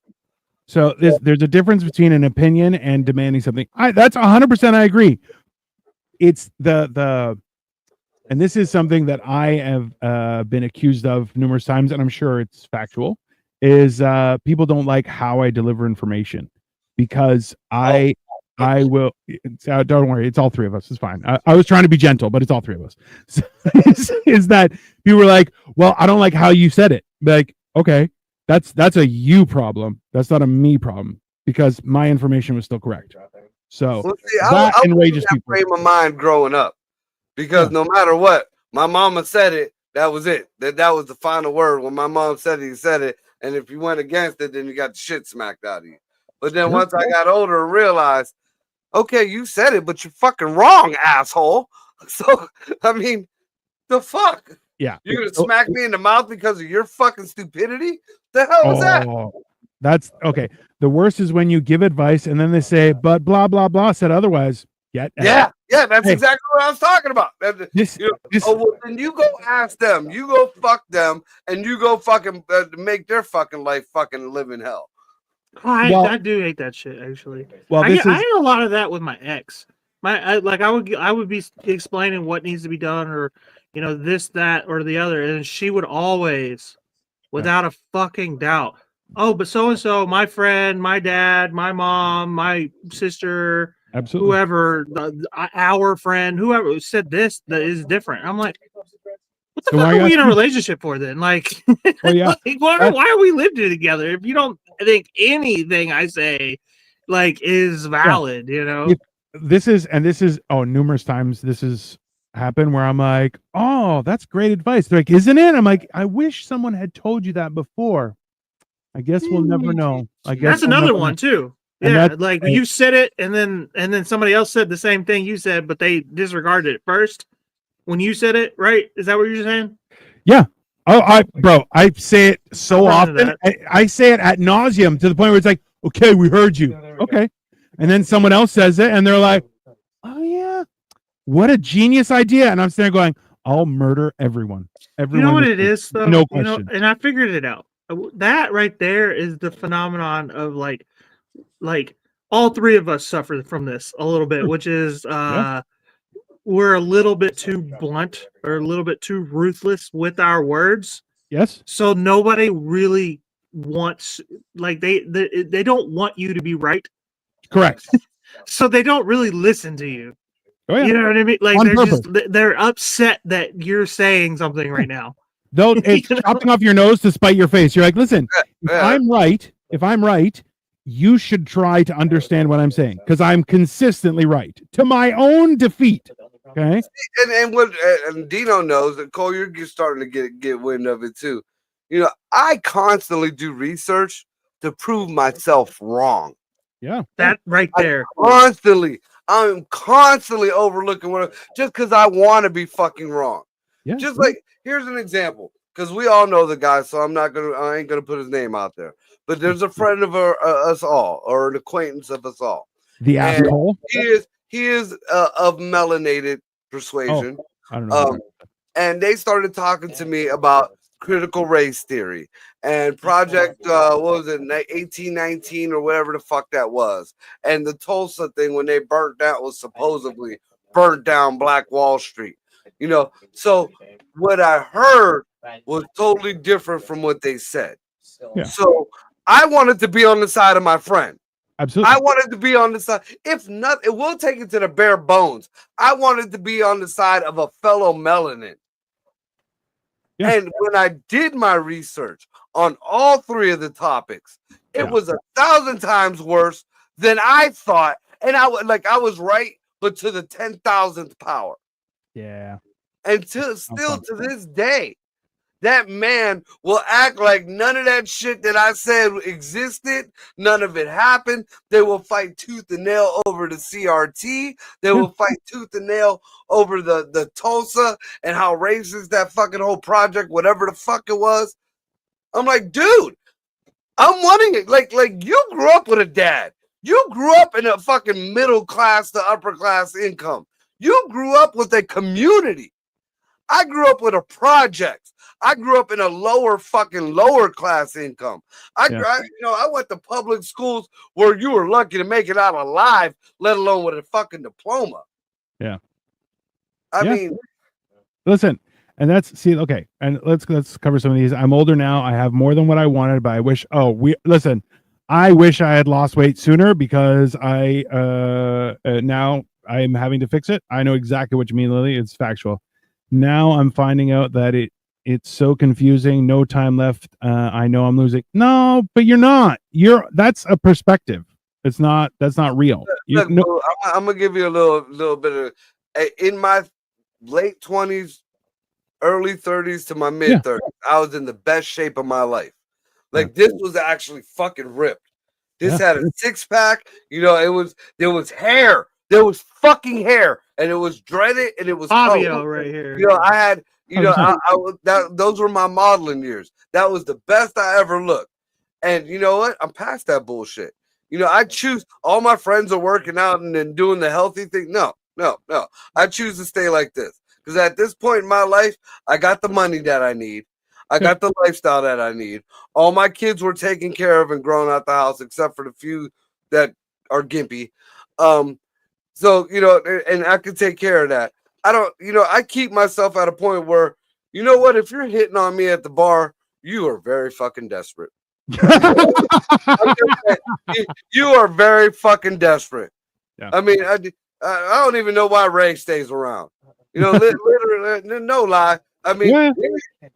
So there's a difference between an opinion and demanding something. That's 100% I agree. It's the and this is something that I have been accused of numerous times, and I'm sure it's factual. Is people don't like how I deliver information because I will. Don't worry, it's all three of us. It's fine. I was trying to be gentle, but it's all three of us. So, is that people were like, well, I don't like how you said it. Like, okay, that's a you problem. That's not a me problem because my information was still correct. So well, see, that I enrages that people. frame of mind growing up because no matter what, my mama said it. That was it. That was the final word. When my mom said it, he said it. And if you went against it, then you got the shit smacked out of you. But then once I got older and realized, okay, you said it, but you're fucking wrong, asshole. So, I mean, the fuck? Yeah. You're going to smack me in the mouth because of your fucking stupidity? The hell was that? That's okay. The worst is when you give advice and then they say, but blah, blah, blah said otherwise. Yeah, that's exactly what I was talking about. Well, then you go ask them, you go fuck them, and you go fucking make their fucking life fucking live in hell. I do hate that shit actually. Well, I had a lot of that with my ex. I would be explaining what needs to be done, or this, that, or the other, and she would always, without a fucking doubt, oh, but so and so, my friend, my dad, my mom, my sister. Absolutely. Whoever, our friend, whoever said this, that is different. I'm like, what the fuck are we in a relationship for then? Like, like why are we living together if you don't think anything I say like is valid? This is numerous times this has happened where I'm like, oh, that's great advice. They're like, isn't it? I'm like, I wish someone had told you that before. I guess we'll never know. I guess that's another one too. And yeah, like you said it, and then somebody else said the same thing you said, but they disregarded it first when you said it. Right? Is that what you're saying? Yeah. Oh, I say it so often. I say it ad nauseum to the point where it's like, okay, we heard you. Okay, and then someone else says it, and they're like, oh yeah, what a genius idea. And I'm standing going, I'll murder everyone. You know what it is, though. No question. And I figured it out. That right there is the phenomenon of like all three of us suffer from this a little bit, which is we're a little bit too blunt or a little bit too ruthless with our words. Yes. So nobody really wants, like they don't want you to be right. Correct. So they don't really listen to you. Oh, yeah. You know what I mean? Like On they're upset that you're saying something right now. It's chopping off your nose to spite your face. You're like, listen, if I'm right, you should try to understand what I'm saying because I'm consistently right to my own defeat. Okay. And Dino knows that Cole, you're starting to get wind of it too. I constantly do research to prove myself wrong. Yeah. That right there. I'm constantly overlooking just because I want to be fucking wrong. Yeah. Just like, here's an example, because we all know the guy, so I ain't gonna put his name out there. But there's a friend of us all, or an acquaintance of us all. The asshole. He is of melanated persuasion. I don't know. And they started talking to me about critical race theory and Project what was it, 1819 or whatever the fuck that was, and the Tulsa thing when they burnt down was supposedly burnt down Black Wall Street. So what I heard was totally different from what they said. Yeah. So I wanted to be on the side of my friend. Absolutely. I wanted to be on the side. If not, it will take it to the bare bones. I wanted to be on the side of a fellow melanin. Yeah. And when I did my research on all three of the topics, it was 1,000 times worse than I thought. And I was right, but to the 10,000th power. Yeah. And still to this day, that man will act like none of that shit that I said existed. None of it happened. They will fight tooth and nail over the CRT. They will fight tooth and nail over the Tulsa and how racist that fucking whole project, whatever the fuck it was. I'm like, dude, I'm wanting it. Like you grew up with a dad. You grew up in a fucking middle class to upper class income. You grew up with a community. I grew up with a project. I grew up in a lower class income. I went to public schools where you were lucky to make it out alive, let alone with a fucking diploma. Yeah. I mean, listen, and okay, and let's cover some of these. I'm older now. I have more than what I wanted, but I wish. I wish I had lost weight sooner because I now I'm having to fix it. I know exactly what you mean, Lily. It's factual. Now I'm finding out that it's so confusing. No time left. I know I'm losing. No, but you're not. That's a perspective. It's not. That's not real. Look, I'm gonna give you a little bit of in my late 20s, early 30s to my mid 30s. I was in the best shape of my life. Like this was actually fucking ripped. This had a 6-pack. There was hair. There was fucking hair, and it was dreaded, and it was Fabio right here. I had. Those were my modeling years. That was the best I ever looked. And you know what? I'm past that bullshit. I choose. All my friends are working out and then doing the healthy thing. No. I choose to stay like this because at this point in my life, I got the money that I need. I got the lifestyle that I need. All my kids were taken care of and grown out the house, except for the few that are gimpy. So, and I can take care of that. I keep myself at a point where, you know what? If you're hitting on me at the bar, you are very fucking desperate. You are very fucking desperate. Yeah. I mean, I don't even know why Ray stays around. Literally, no lie. I mean,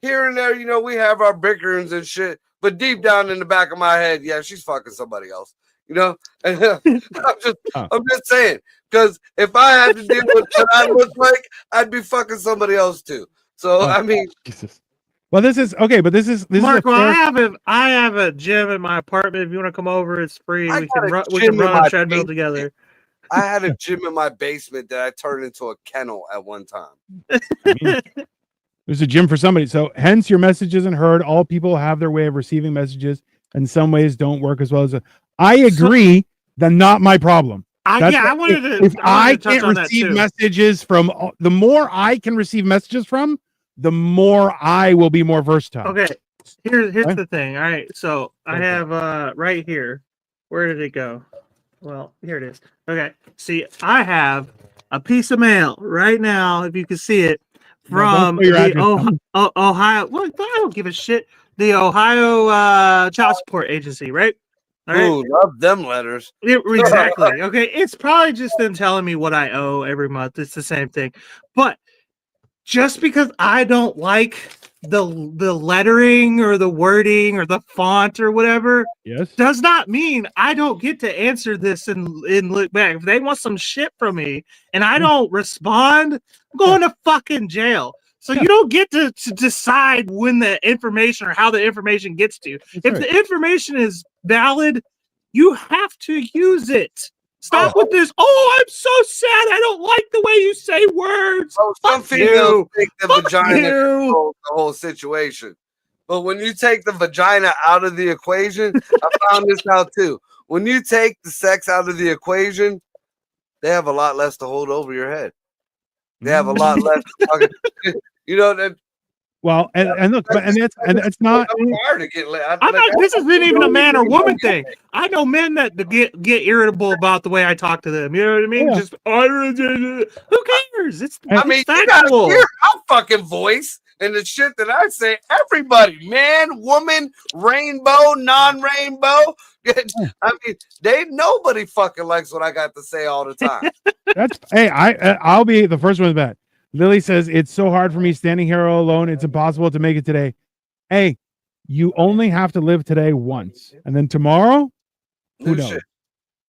here and there, we have our bickerings and shit, but deep down in the back of my head, yeah, she's fucking somebody else. And I'm just saying, because if I had to deal with what I look like, I'd be fucking somebody else too. So I mean, Jesus. Well, this is okay, but this is Marco. I have a gym in my apartment. If you want to come over, it's free. We can run a treadmill together. I had a gym in my basement that I turned into a kennel at one time. There's a gym for somebody. So hence your message isn't heard. All people have their way of receiving messages, and some ways don't work as well as I agree. Then not my problem. I wanted to. If I can't receive messages from, the more I can receive messages from, the more I will be more versatile. Okay, here's the thing. All right, so I have right here. Where did it go? Well, here it is. Okay, see, I have a piece of mail right now. If you can see it, from the Ohio. Well, I don't give a shit. The Ohio Child Support Agency, right? All right. Ooh, love them letters. Exactly. Okay, it's probably just them telling me what I owe every month. It's the same thing, but just because I don't like the lettering or the wording or the font or whatever, does not mean I don't get to answer this and look back. If they want some shit from me and I don't respond, I'm going to fucking jail. So you don't get to decide when the information or how the information gets to you. If the information is valid, you have to use it. Stop with this. Oh, I'm so sad. I don't like the way you say words. Some females take the vagina control the whole situation. But when you take the vagina out of the equation, I found this out too. When you take the sex out of the equation, they have a lot less to hold over your head. They have a lot less. That. Well, and look, and it's not. This isn't even a man or woman thing. I know men that get irritable about the way I talk to them. You know what I mean? Yeah. Just who cares? It's you gotta hear my fucking voice and the shit that I say. Everybody, man, woman, rainbow, non-rainbow. I mean, nobody fucking likes what I got to say all the time. I'll be the first one to bet. Lily says, it's so hard for me standing here all alone. It's impossible to make it today. Hey, you only have to live today once. And then tomorrow, who knows? Shit.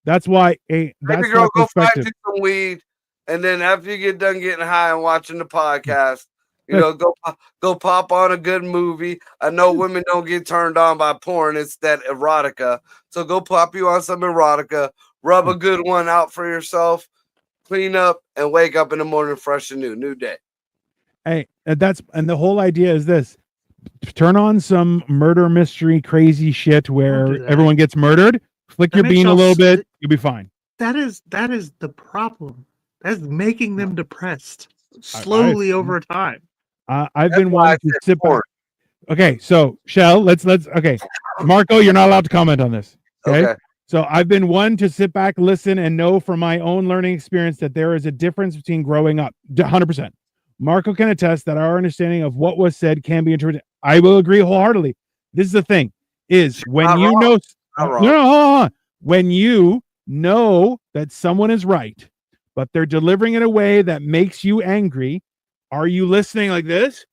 That's why baby girl, go find you some weed. And then after you get done getting high and watching the podcast, go pop on a good movie. I know women don't get turned on by porn. It's that erotica. So go pop you on some erotica. Rub a good one out for yourself. Clean up and wake up in the morning fresh and new day. Hey, and the whole idea is this: turn on some murder mystery crazy shit Don't do where that. everyone gets murdered. Flick That your makes bean a y'all little s- bit, you'll be fine. That is the problem. That's making them depressed slowly over time. I've That's been why I one to said sit back. porn. Okay, so Shell, let's okay. Marco, you're not allowed to comment on this. Okay? So I've been one to sit back, listen, and know from my own learning experience that there is a difference between growing up. 100%. Marco can attest that our understanding of what was said can be interpreted. I will agree wholeheartedly. This is the thing: is when not you wrong. know, Not wrong. no, hold on. When you know that someone is right, but they're delivering it in a way that makes you angry, are you listening like this?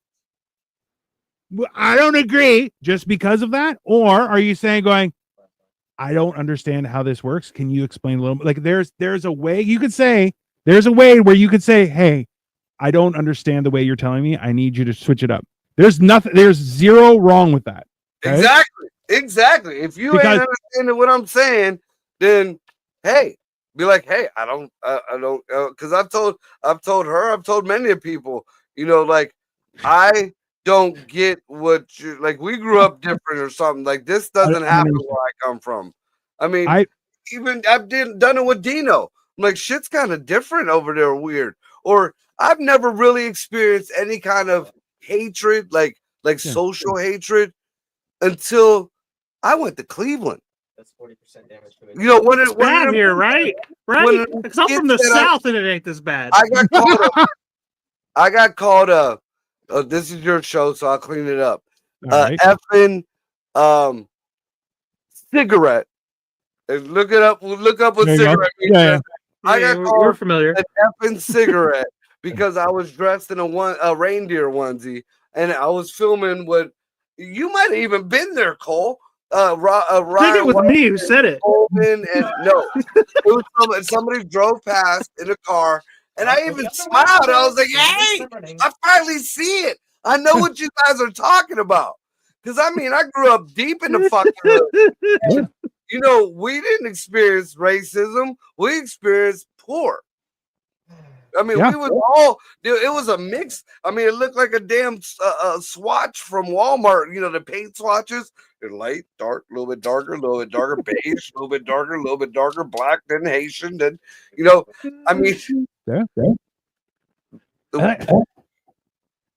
Well, I don't agree just because of that, or are you saying going, I don't understand how this works. Can you explain a little bit? Like there's a way you could say, there's a way where you could say, hey, I don't understand the way you're telling me. I need you to switch it up. There's nothing, there's zero wrong with that. Okay? Exactly. If you Because- ain't understanding what I'm saying, then hey, be like, hey, I don't, because I've told her, I've told many of people, like I don't get what you like. We grew up different or something. Like this doesn't happen where I come from. I mean, I've done it with Dino. I'm like, shit's kind of different over there, weird. Or I've never really experienced any kind of hatred, like social hatred, until I went to Cleveland. That's 40% damage to it. When It's bad here, right? when Right? it- Because I'm from the it's that I- South and it ain't this bad. I got called this is your show, so I'll clean it up. All right. Effing cigarette. Look it up. Look up what There you go. cigarette means. Yeah. I Yeah, got we're called familiar. an effing cigarette because I was dressed in a reindeer onesie and I was filming what you might have even been there, Cole. I think Ryan it was White me who said it. Coleman and no, it was somebody drove past in a car, and I even smiled. I was like, "Hey, I finally see it. I know what you guys are talking about." Because I mean, I grew up deep in the fucking hood. We didn't experience racism. We experienced poor. I mean, Yeah. we was all, dude, it was a mix. I mean, it looked like a damn swatch from Walmart. The paint swatches. They're light, dark, a little bit darker, beige, a little bit darker, black, then Haitian, then, I mean. Yeah.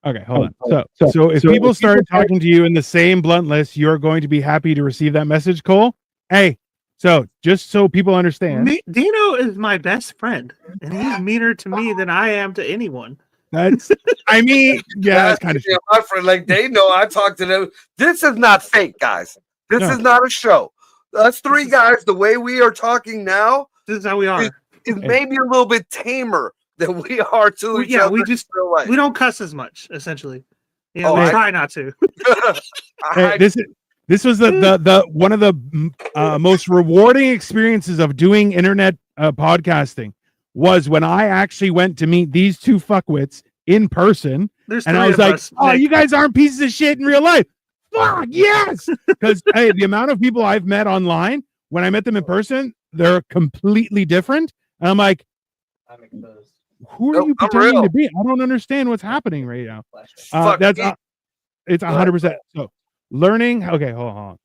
Okay, hold on. So if people start talking to you in the same blunt list, you're going to be happy to receive that message, Cole. Hey, so just so people understand, Dino is my best friend, and he's meaner to me than I am to anyone. that's that's kind of Yeah, my friend, like they know I talk to them. This is not fake, guys. This No. is not a show. Us three guys, the way we are talking now, This is how we are. is maybe a little bit tamer than we are to each other. We just in real life. we don't cuss as much, essentially. We I- try not to. Hey, this was the one of the most rewarding experiences of doing internet podcasting was when I actually went to meet these two fuckwits in person, There's and three I was of like, us, "Oh, Nick. you guys aren't pieces of shit in real life." Fuck yes, because hey, the amount of people I've met online, when I met them in person, they're completely different, and I'm like, I'm exposed. "Who are Nope, you I'm pretending real. to be? I don't understand what's happening right now." Fuck That's me. it's Go ahead. 100%. So learning, okay, hold on.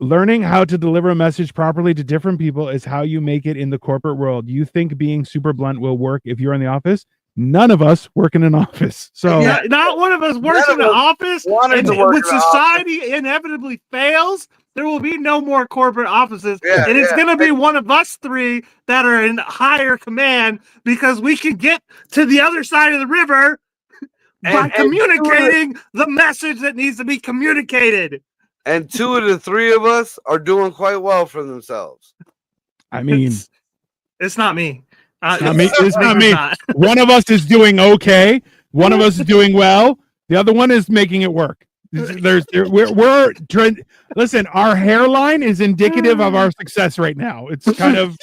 Learning how to deliver a message properly to different people is how you make it in the corporate world. You think being super blunt will work if you're in the office? None of us work in an office. So Yeah, not one of us works None in of the us office. wanted And to work when in the society inevitably fails, there will be no more corporate offices. Yeah, and it's yeah. going to be one of us three that are in higher command because we can get to the other side of the river by And communicating the message that needs to be communicated. And two of the three of us are doing quite well for themselves. I mean, It's not me. not me. It's not me. not. one of us is doing okay. One of us is doing well. The other one is making it work. We're trying. Listen, our hairline is indicative of our success right now. It's kind of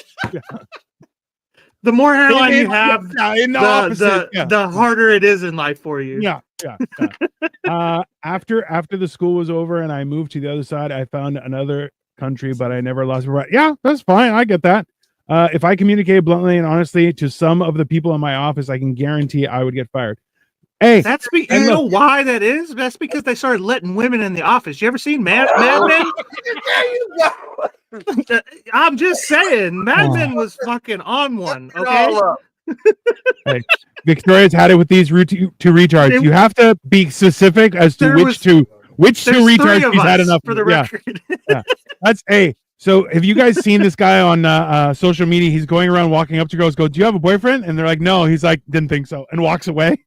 The more hairline you have, in the opposite. Yeah. the harder it is in life for you. Yeah. After the school was over and I moved to the other side, I found another country, but I never lost. Yeah, that's fine. I get that. If I communicated bluntly and honestly to some of the people in my office, I can guarantee I would get fired. Hey, That's you and know why that is? That's because they started letting women in the office. You ever seen Mad Men? There you go. I'm just saying, Mad Oh. Men was fucking on one. It Okay, all up. Victoria's had it with these two retards. You have to be specific as to There which was- two there's retards three of she's had us, enough. for the Yeah. record. That's So have you guys seen this guy on social media? He's going around walking up to girls, go, "Do you have a boyfriend?" And they're like, "No." He's like, "Didn't think so," and walks away.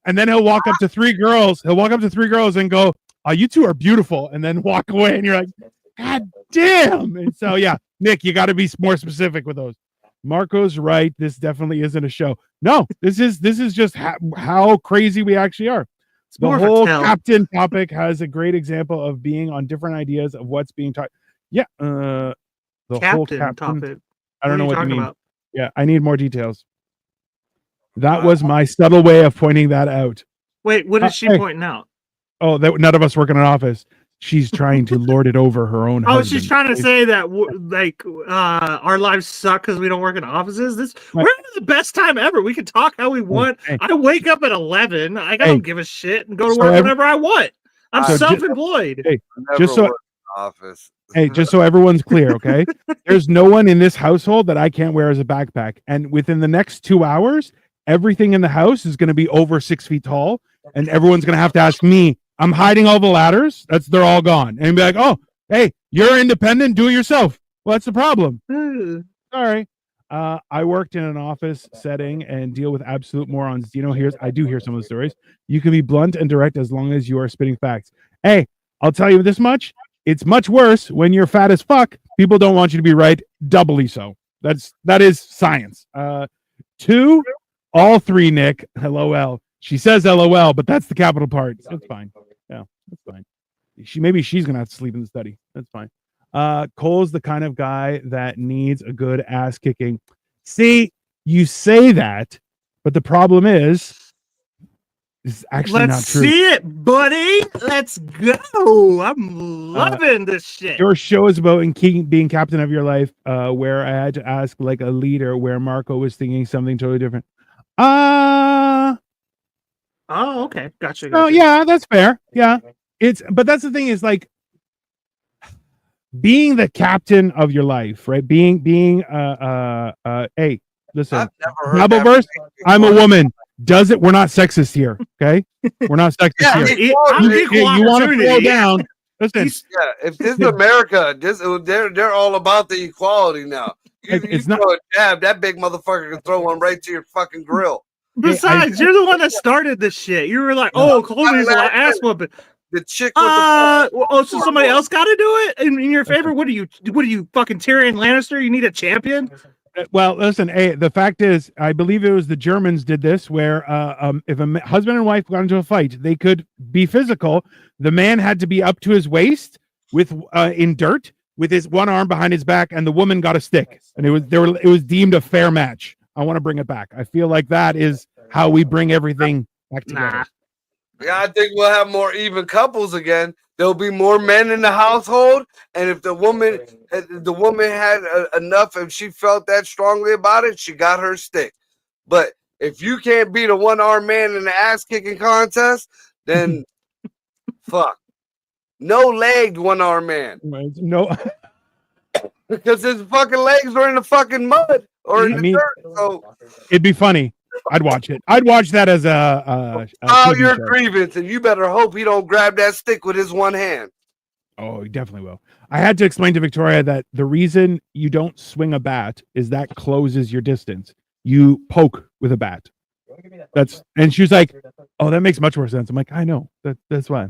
And then he'll walk up to three girls. He'll walk up to three girls and go, "Oh, you two are beautiful," and then walk away. And you're like, "God damn!" And so yeah, Nick, you got to be more specific with those. Marco's right. This definitely isn't a show. No, this is just how crazy we actually are. It's The more of a whole tell. captain topic has a great example of being on different ideas of what's being taught. Yeah, the whole Captain captain topic. I don't know what you talking mean. about. Yeah, I need more details. That was my subtle way of pointing that out. Wait, what is she Hey. pointing out? Oh, that none of us work in an office. She's trying to lord it over her own. Oh, husband. she's trying to say that our lives suck because we don't work in offices. We're having the best time ever. We can talk how we want. Hey. I wake up at 11. I Hey. don't give a shit and go to So work every- whenever I want. I'm So self-employed. Hey, Never Just so- worked in the office. Hey, just so everyone's clear, okay? There's no one in this household that I can't wear as a backpack. And within the next 2 hours, everything in the house is going to be over 6 feet tall. And everyone's going to have to ask me, I'm hiding all the ladders. They're all gone. And be like, oh, hey, you're independent. Do it yourself. Well, that's the problem. Sorry. I worked in an office setting and deal with absolute morons. You know, I do hear some of the stories. You can be blunt and direct as long as you are spitting facts. Hey, I'll tell you this much. It's much worse when you're fat as fuck. People don't want you to be right. Doubly so. That is science. 2, all 3, Nick. LOL. She says LOL, but that's the capital part. It's fine. Yeah, that's fine. Maybe she's gonna have to sleep in the study. That's fine. Cole's the kind of guy that needs a good ass kicking. See, you say that, but the problem is it's actually Let's not true. see it, buddy. Let's go. I'm loving this shit. Your show is about being captain of your life, where I had to ask like a leader where Marco was thinking something totally different. Oh, okay. Gotcha. Oh yeah, that's fair. Yeah. But that's the thing is like being the captain of your life, right? Being hey, listen, I've never heard Bible that verse, before. I'm a woman. Does it? We're not sexist here, okay? We're not sexist Yeah, here. I'm You- equal You want to opportunity. throw down? Listen, Yeah, if this is America, they're all about the equality now. It's you not- throw a jab, that big motherfucker can throw one right to your fucking grill. Besides, you're the one that started this shit. You were like, "Oh, Colby's an ass whooping." The chick with the So somebody else got to do it in your favor. What are you fucking Tyrion Lannister? You need a champion. well, listen. Hey, the fact is, I believe it was the Germans did this, where if a husband and wife got into a fight, they could be physical. The man had to be up to his waist with in dirt with his one arm behind his back, and the woman got a stick, and it was deemed a fair match. I want to bring it back. I feel like that is how we bring everything back together. Nah. Yeah, I think we'll have more even couples again. There'll be more men in the household, and if the woman had enough, and she felt that strongly about it, she got her stick. But if you can't beat a one-armed man in the ass-kicking contest, then fuck. No-legged one-armed man, No, because his fucking legs are in the fucking mud or in I the mean- dirt. So it'd be funny. I'd watch it. I'd watch that as a file TV your show. grievance, and you better hope he don't grab that stick with his one hand. Oh, he definitely will. I had to explain to Victoria that the reason you don't swing a bat is that closes your distance. You poke with a bat. And she was like, "Oh, that makes much more sense." I'm like, "I know. That's why."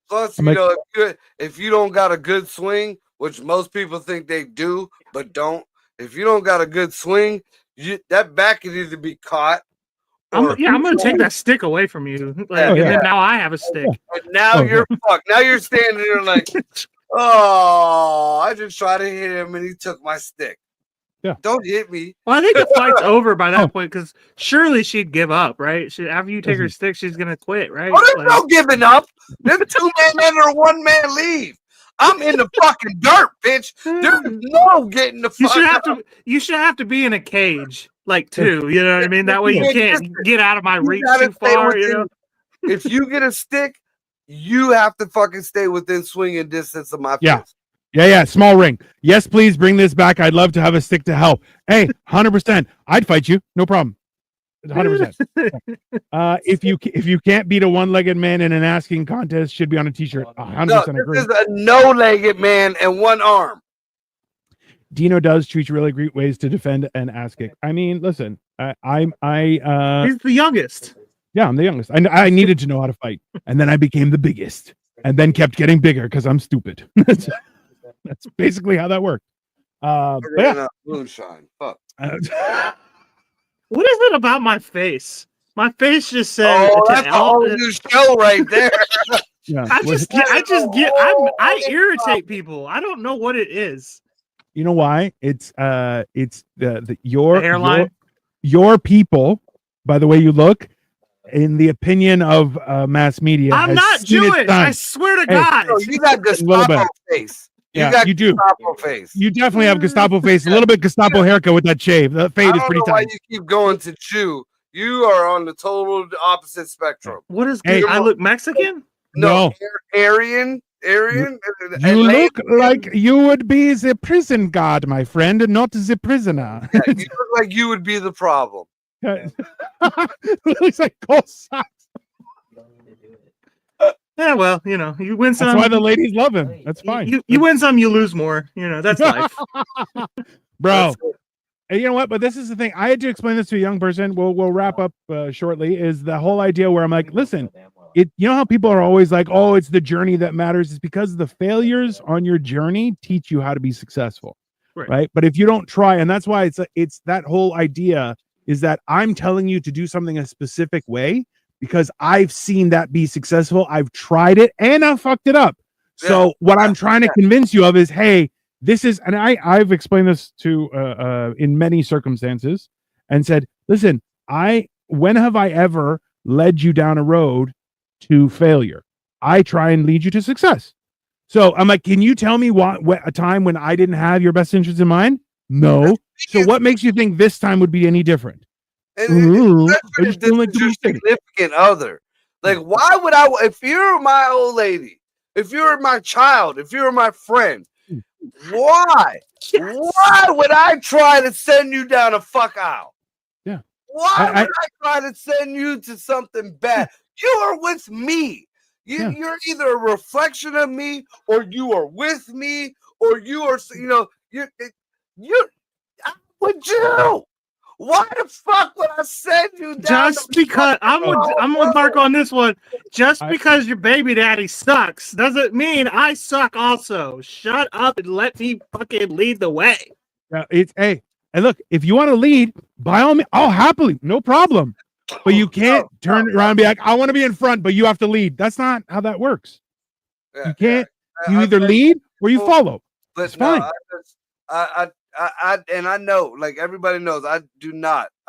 Plus, I'm you like- know, if you don't got a good swing, which most people think they do, but don't, if you don't got a good swing, that bat can either be caught. I'm or- gonna take that stick away from you. Like, Oh, and yeah. then now I have a stick. And now Oh, you're fucked. Now you're standing there like, oh, I just tried to hit him and he took my stick. Yeah. Don't hit me. Well, I think the fight's over by that Oh. point because surely she'd give up, right? After you take her stick, she's gonna quit, right? Oh, there's Like- no giving up. There's 2 men enter, 1 man leave. I'm in the fucking dirt, bitch. There's no getting the You fuck should have up. to. You should have to be in a cage like 2. You know what I mean? That way you can't get out of my reach gotta too stay far. within- You know? If you get a stick, you have to fucking stay within swinging distance of my Yeah. fist. Yeah, small ring. Yes, please bring this back. I'd love to have a stick to help. Hey, 100%. I'd fight you. No problem. 100%. If you can't beat a one-legged man in an asking contest, should be on a t-shirt. 100% No, agree. this is a no-legged man and one arm. Dino does treat really great ways to defend an ass kick. I mean, listen, I'm He's the youngest. the youngest. I needed to know how to fight, and then I became the biggest, and then kept getting bigger because I'm stupid. That's basically how that worked. But yeah. Ran out moonshine. Fuck. What is it about my face? My face just says. Oh, that's a whole new show right there. Yeah. I irritate people. I don't know what it is. You know why? It's the The your hairline? your people, by the way you look, in the opinion of mass media. I'm has not seen its Jewish. time. I swear to Hey. God. So you got little Gestapo bit. face. You Yeah, got you do. Gestapo face. You definitely have Gestapo face, a little bit Gestapo haircut with that shave. The I fade is don't pretty know why tight. you keep going to Jew. You are on the total opposite spectrum. What is Hey. good? I look Mexican? No. Aryan. You Atlantean. look like you would be the prison guard, my friend, and not the prisoner. You look like you would be the problem. Looks like cold socks. You don't need to do it. Yeah, well, you know, you win some. That's why the ladies love him. That's fine. You win some, you lose more. You know, that's life. Bro. That's it. And you know what? But this is the thing. I had to explain this to a young person. We'll wrap up shortly. Is the whole idea where I'm like, listen, you know how people are always like, oh, it's the journey that matters. It's because the failures on your journey teach you how to be successful, right? But if you don't try, and that's why it's that whole idea is that I'm telling you to do something a specific way because I've seen that be successful. I've tried it and I fucked it up. So what I'm trying to convince you of is, hey, this is, and I've explained this to in many circumstances and said, listen, when have I ever led you down a road to failure? I try and lead you to success. So I'm like, can you tell me what a time when I didn't have your best interest in mind? No. So what makes you think this time would be any different? Ooh, I just don't like to your be sick. significant other. Like, why would I? If you're my old lady, if you're my child, if you're my friend, why? Why would I try to send you down a fuck aisle? Yeah. Why would I try to send you to something bad? You are with me. You're either a reflection of me, or you are with me, or you are. You. Would you? Why the fuck would I send you down? Just because I'm with Mark on this one. Just because your baby daddy sucks doesn't mean I suck also. Shut up and let me fucking lead the way. Hey, and look, if you want to lead, by all means, I'll happily, no problem. But you can't turn around and be like, I want to be in front, but you have to lead. That's not how that works. Yeah, You can't. yeah. You either lead or you follow. It's fine. And I know, like everybody knows, I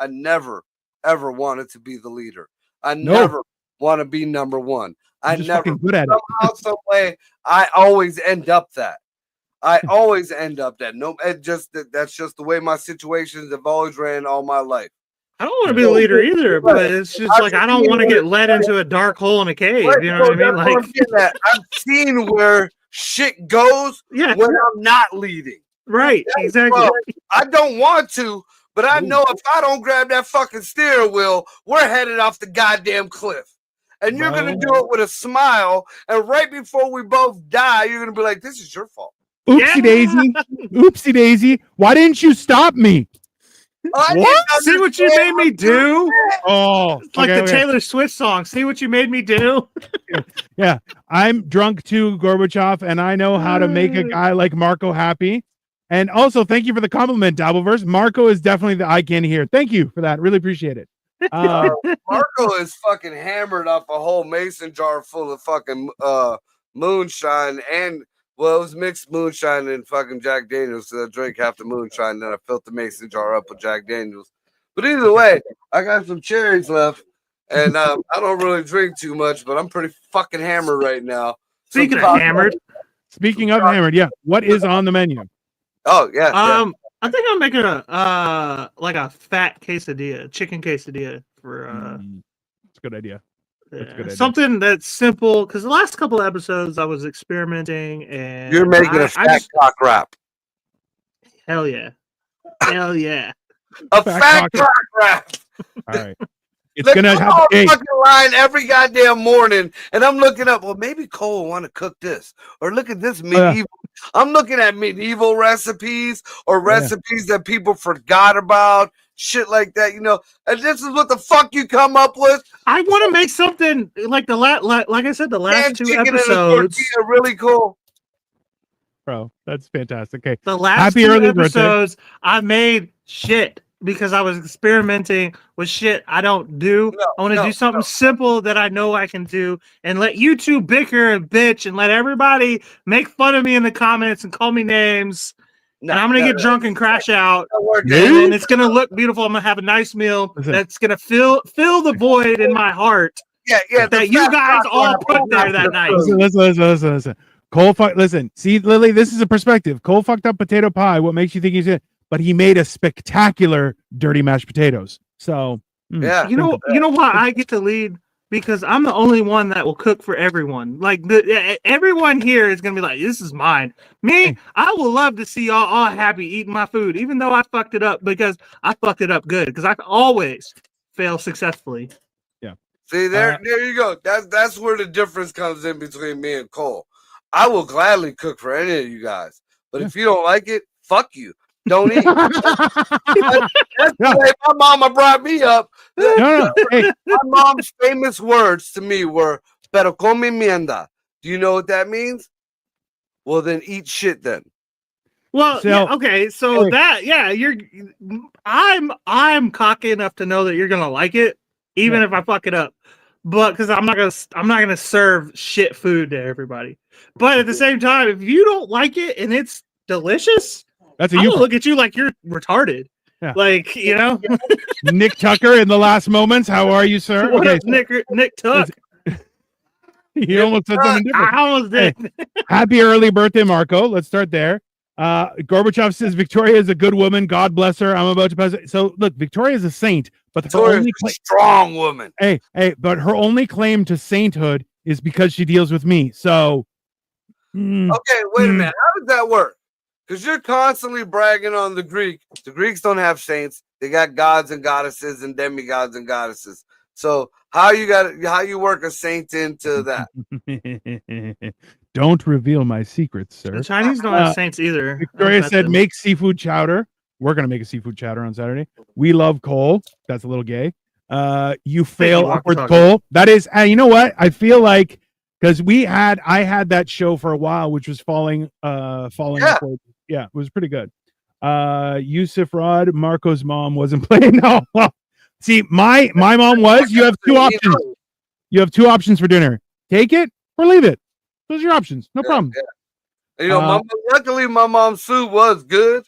never ever wanted to be the leader. I never want to be number one. I Just never fucking good at somehow, some way, I always end up that. I always end up that. No, that's just the way my situations have always ran all my life. I don't want to be the leader either, but it's just like I don't want to get led into a dark hole in a cave. You know what I mean? Like I've seen where shit goes when I'm not leading. Right, exactly. Well, I don't want to, but I know if I don't grab that fucking steering wheel, we're headed off the goddamn cliff. And you're going to do it with a smile. And right before we both die, you're going to be like, this is your fault. Oopsie daisy. Oopsie daisy. Why didn't you stop me? What? See what you made me do? Oh, it's like the Taylor Swift song. See what you made me do? Yeah. I'm drunk too, Gorbachev, and I know how to make a guy like Marco happy. And also, thank you for the compliment, Dabbleverse. Marco is definitely the eye candy here. Thank you for that. Really appreciate it. Marco is fucking hammered off a whole mason jar full of fucking moonshine, and well, it was mixed moonshine and fucking Jack Daniels. So I drank half the moonshine, then I filled the mason jar up with Jack Daniels. But either way, I got some cherries left, and I don't really drink too much, but I'm pretty fucking hammered right now. Speaking of hammered, yeah. What is on the menu? Oh yeah. I think I'm making a like a fat quesadilla, chicken quesadilla for It's a good idea. That's a good idea. something that's simple. Because the last couple of episodes I was experimenting, and You're making a I fat just cock wrap. hell yeah, hell yeah. A Fat fat cock- cock wrap. All right. It's Look, gonna I'm have on hey, fucking line every goddamn morning, and I'm looking up. Well, maybe Cole will want to cook this, or look at this yeah. medieval. I'm looking at medieval recipes or Yeah. recipes that people forgot about, shit like that. You know, and this is what the fuck you come up with. I want to make something like like I said, the last Canned two chicken and a episodes. tortilla, really cool. bro. That's fantastic. Okay. The last Happy two early birthday. episodes, I made shit because I was experimenting with shit I don't do. No, I want to no, do something simple that I know I can do, and let you two bicker and bitch, and let everybody make fun of me in the comments and call me names. No, and I'm gonna no, get drunk and crash out, no, we're and good. then it's gonna look beautiful. I'm gonna have a nice meal Listen. that's gonna fill the void in my heart Yeah, the that you fat guys cock all wrap put is there not that the night. food. Listen. Cole listen. See, Lily, this is a perspective. Cole fucked up potato pie. What makes you think he's it? But he made a spectacular dirty mashed potatoes. So Yeah, You know why I get to lead? Because I'm the only one that will cook for everyone. Like everyone here is gonna be like, "This is mine." Me, I will love to see y'all all happy eating my food, even though I fucked it up, because I fucked it up good. Because I always fail successfully. see there you go. That's where the difference comes in between me and Cole. I will gladly cook for any of you guys, but if you don't like it, fuck you. Don't eat. That's the way my mama brought me up. no. Hey, My mom's famous words to me were "Pero come mierda." Do you know what that means? Well, then eat shit. Then Well, So- yeah, okay, so Hey. that I'm cocky enough to know that you're gonna like it, even if I fuck it up. But because I'm not gonna serve shit food to everybody. But at the same time, if you don't like it and it's delicious, that's a I'm you. gonna look at you like you're retarded. Yeah. Like, you know, Nick Tucker in the last moments. How are you, sir? what Okay, up, Nick Tuck? he almost said something different. I almost did. Happy early birthday, Marco. Let's start there. Gorbachev says Victoria is a good woman. God bless her. I'm about to pass it. So look, Victoria is a saint, but her Victoria's only a strong woman. but her only claim to sainthood is because she deals with me. So Okay, wait a minute. How does that work? Because you're constantly bragging on the Greek. The Greeks don't have saints. They got gods and goddesses and demigods and goddesses. So how you work a saint into that? don't reveal my secrets, sir. The Chinese don't have saints either. Victoria That's said, it. make seafood chowder. We're going to make a seafood chowder on Saturday. We love Cole. That's a little gay. You fail you, upwards, walkie-talkie. Cole. That is, and you know what? I feel like, because I had that show for a while, which was falling Yeah. upwards. Yeah, it was pretty good. Yusuf Rod, Marco's mom wasn't playing. No. See, my mom was. You have two options. You have two options for dinner. Take it or leave it. Those are your options. No problem. Yeah. You know, luckily my mom's soup was good,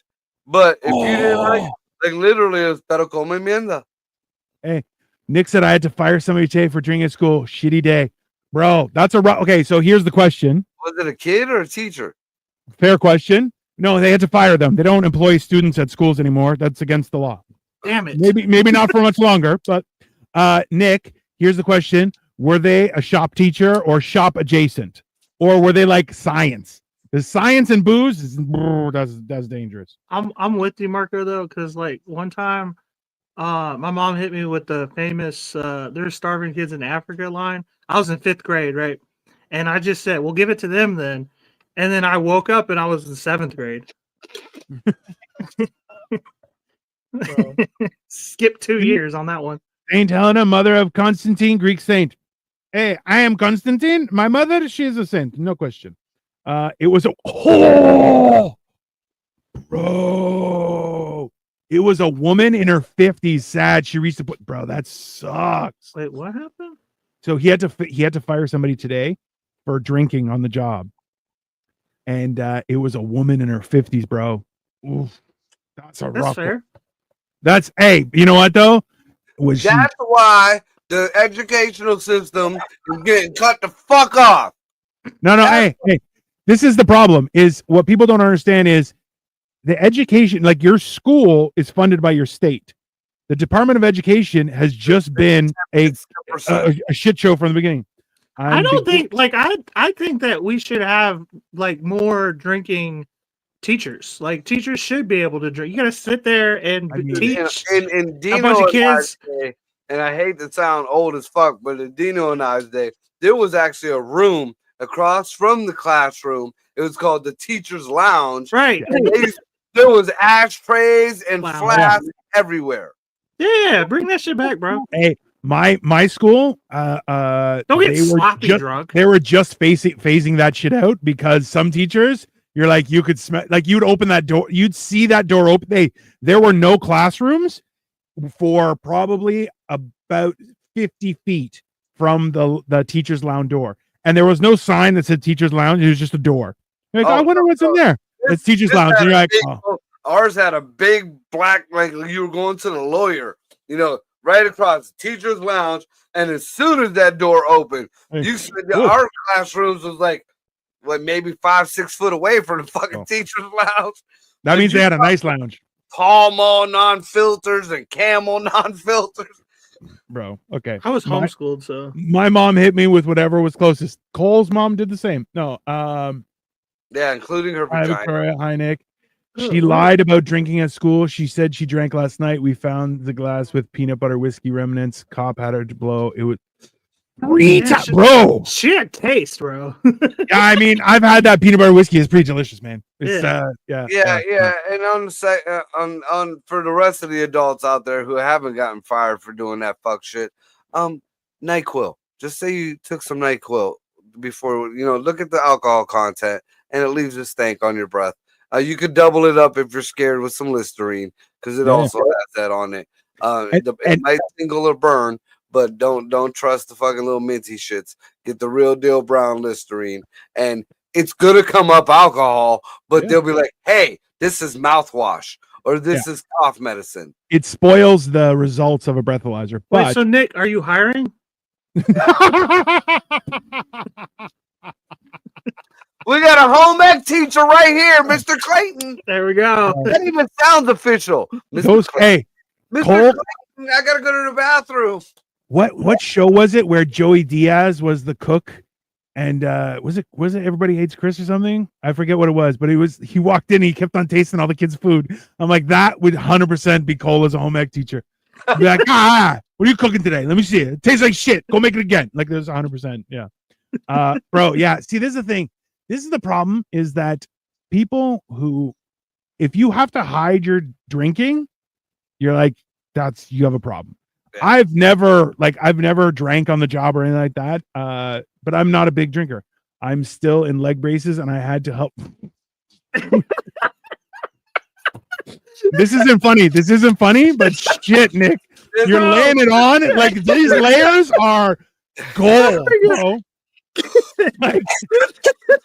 but if you didn't like literally it's pero come mierda. Nick said I had to fire somebody today for drinking at school. Shitty day. Bro, that's okay, so here's the question. Was it a kid or a teacher? Fair question. No, they had to fire them. They don't employ students at schools anymore. That's against the law. Damn it. Maybe not for much longer, but Nick, here's the question. Were they a shop teacher or shop adjacent? Or were they like science? Because science and booze is that's dangerous. I'm with you, Marco, though, because like one time, my mom hit me with the famous "There's starving kids in Africa" line. I was in 5th grade, right? And I just said, "Well, give it to them then." And then I woke up and I was in 7th grade. Skip 2 years on that one. Saint Helena, mother of Constantine, Greek saint. Hey, I am Constantine. My mother, she is a saint, no question. It was bro. It was a woman in her 50s. Sad. She reached the point. Bro, that sucks. Wait, what happened? So he had to fire somebody today for drinking on the job, and it was a woman in her 50s, bro. Oof, that's a That's rough. fair. That's you know what though? Was she? That's why the educational system is getting cut the fuck off. No. Hey. This is the problem. Is what people don't understand is the education, like your school is funded by your state. The Department of Education has just been a shit show from the beginning. I don't think like I think that we should have like more drinking teachers. Like teachers should be able to drink. You got to sit there and teach and Dino a bunch of and kids. I's day, and I hate to sound old as fuck, but in Dino and I's day, there was actually a room across from the classroom. It was called the Teacher's Lounge. Right. There was ashtrays and Wow. flasks everywhere. Yeah, bring that shit back, bro. Hey, my school, Don't get sloppy drunk. They were just phasing that shit out because some teachers, you're like, you could smell, like you'd open that door, you'd see that door open. There were no classrooms for probably about 50 feet from the teacher's lounge door, and there was no sign that said teacher's lounge. It was just a door. You're like, I wonder what's in there. It's teacher's lounge. And you're like, ours had a big black, like you were going to the lawyer, you know, right across the teacher's lounge. And as soon as that door opened, you said our classrooms was like, what, maybe 5-6 foot away from the fucking teacher's lounge. That means they had a nice lounge. Palm Mall non-filters and Camel non-filters. Bro, okay. I was homeschooled, so my mom hit me with whatever was closest. Cole's mom did the same. No, yeah, including her hi, vagina. Victoria. Hi, Nick. She lied about drinking at school. She said she drank last night. We found the glass with peanut butter whiskey remnants. Cop had her to blow. It was bro. She had taste, bro. Yeah, I mean, I've had that peanut butter whiskey. It's pretty delicious, man. It's Yeah. And on the on for the rest of the adults out there who haven't gotten fired for doing that fuck shit, NyQuil. Just say you took some NyQuil before, you know, look at the alcohol content and it leaves a stank on your breath. You could double it up if you're scared with some Listerine because it also has that on it. It might tingle or burn, but don't trust the fucking little minty shits. Get the real deal brown Listerine, and it's gonna come up alcohol, but they'll be like, "Hey, this is mouthwash or this is cough medicine." It spoils the results of a breathalyzer. But Wait, so Nick, are you hiring? We got a home ec teacher right here, Mr. Clayton. There we go. That even sounds official. Mr. Clayton, Cole, I gotta go to the bathroom. What show was it where Joey Diaz was the cook? And was it Everybody Hates Chris or something? I forget what it was, but he walked in, he kept on tasting all the kids' food. I'm like, that would 100% be Cole as a home ec teacher. Be like, what are you cooking today? Let me see it. It tastes like shit. Go make it again. Like there's 100%. Yeah. Bro, yeah. See, this is the thing. This is the problem, is that people who, if you have to hide your drinking, you're like, you have a problem. Yeah. I've never drank on the job or anything like that. But I'm not a big drinker. I'm still in leg braces and I had to help. This isn't funny, but shit, Nick, you're laying it on. Like these layers are gold, bro. Like,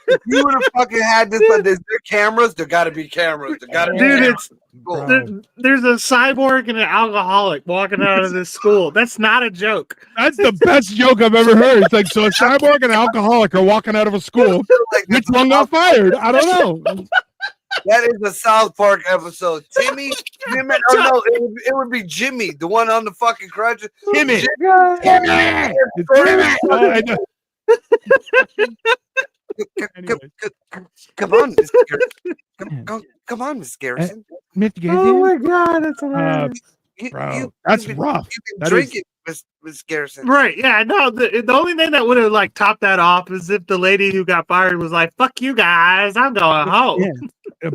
if you would have fucking had this, but there's cameras. There got to be cameras. There got to be. Dude, there's a cyborg and an alcoholic walking out of this school. That's not a joke. That's the best joke I've ever heard. It's like, so a cyborg and an alcoholic are walking out of a school. Which one got fired? I don't know. That is a South Park episode. Jimmy. No, it would be Jimmy, the one on the fucking crutches. Jimmy. Come on, Miss Garrison. Come on, Miss Garrison. Oh my God, that's hilarious. That's rough. You've been drinking, Miss Garrison. Right? Yeah. No. The only thing that would have like topped that off is if the lady who got fired was like, "Fuck you guys, I'm going home." Yeah.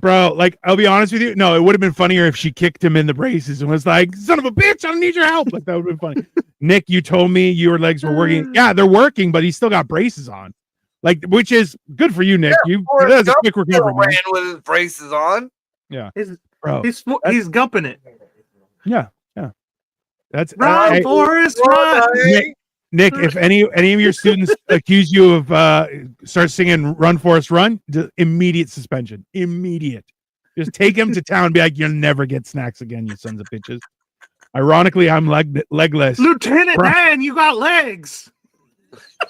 Bro, like I'll be honest with you. No, it would have been funnier if she kicked him in the braces and was like, "Son of a bitch, I don't need your help." Like that would have been funny. Nick, you told me your legs were working. Yeah, they're working, but he's still got braces on. Like, which is good for you, Nick. That's a quick recovery. Ran with his braces on. Yeah, bro, he's gumping it. Yeah. That's run, Forrest, run. Nick, if any of your students accuse you of start singing "Run, Forrest, Run," immediate suspension. Immediate. Just take him to town. And be like, you'll never get snacks again, you sons of bitches. Ironically, I'm legless. Lieutenant Dan, you got legs.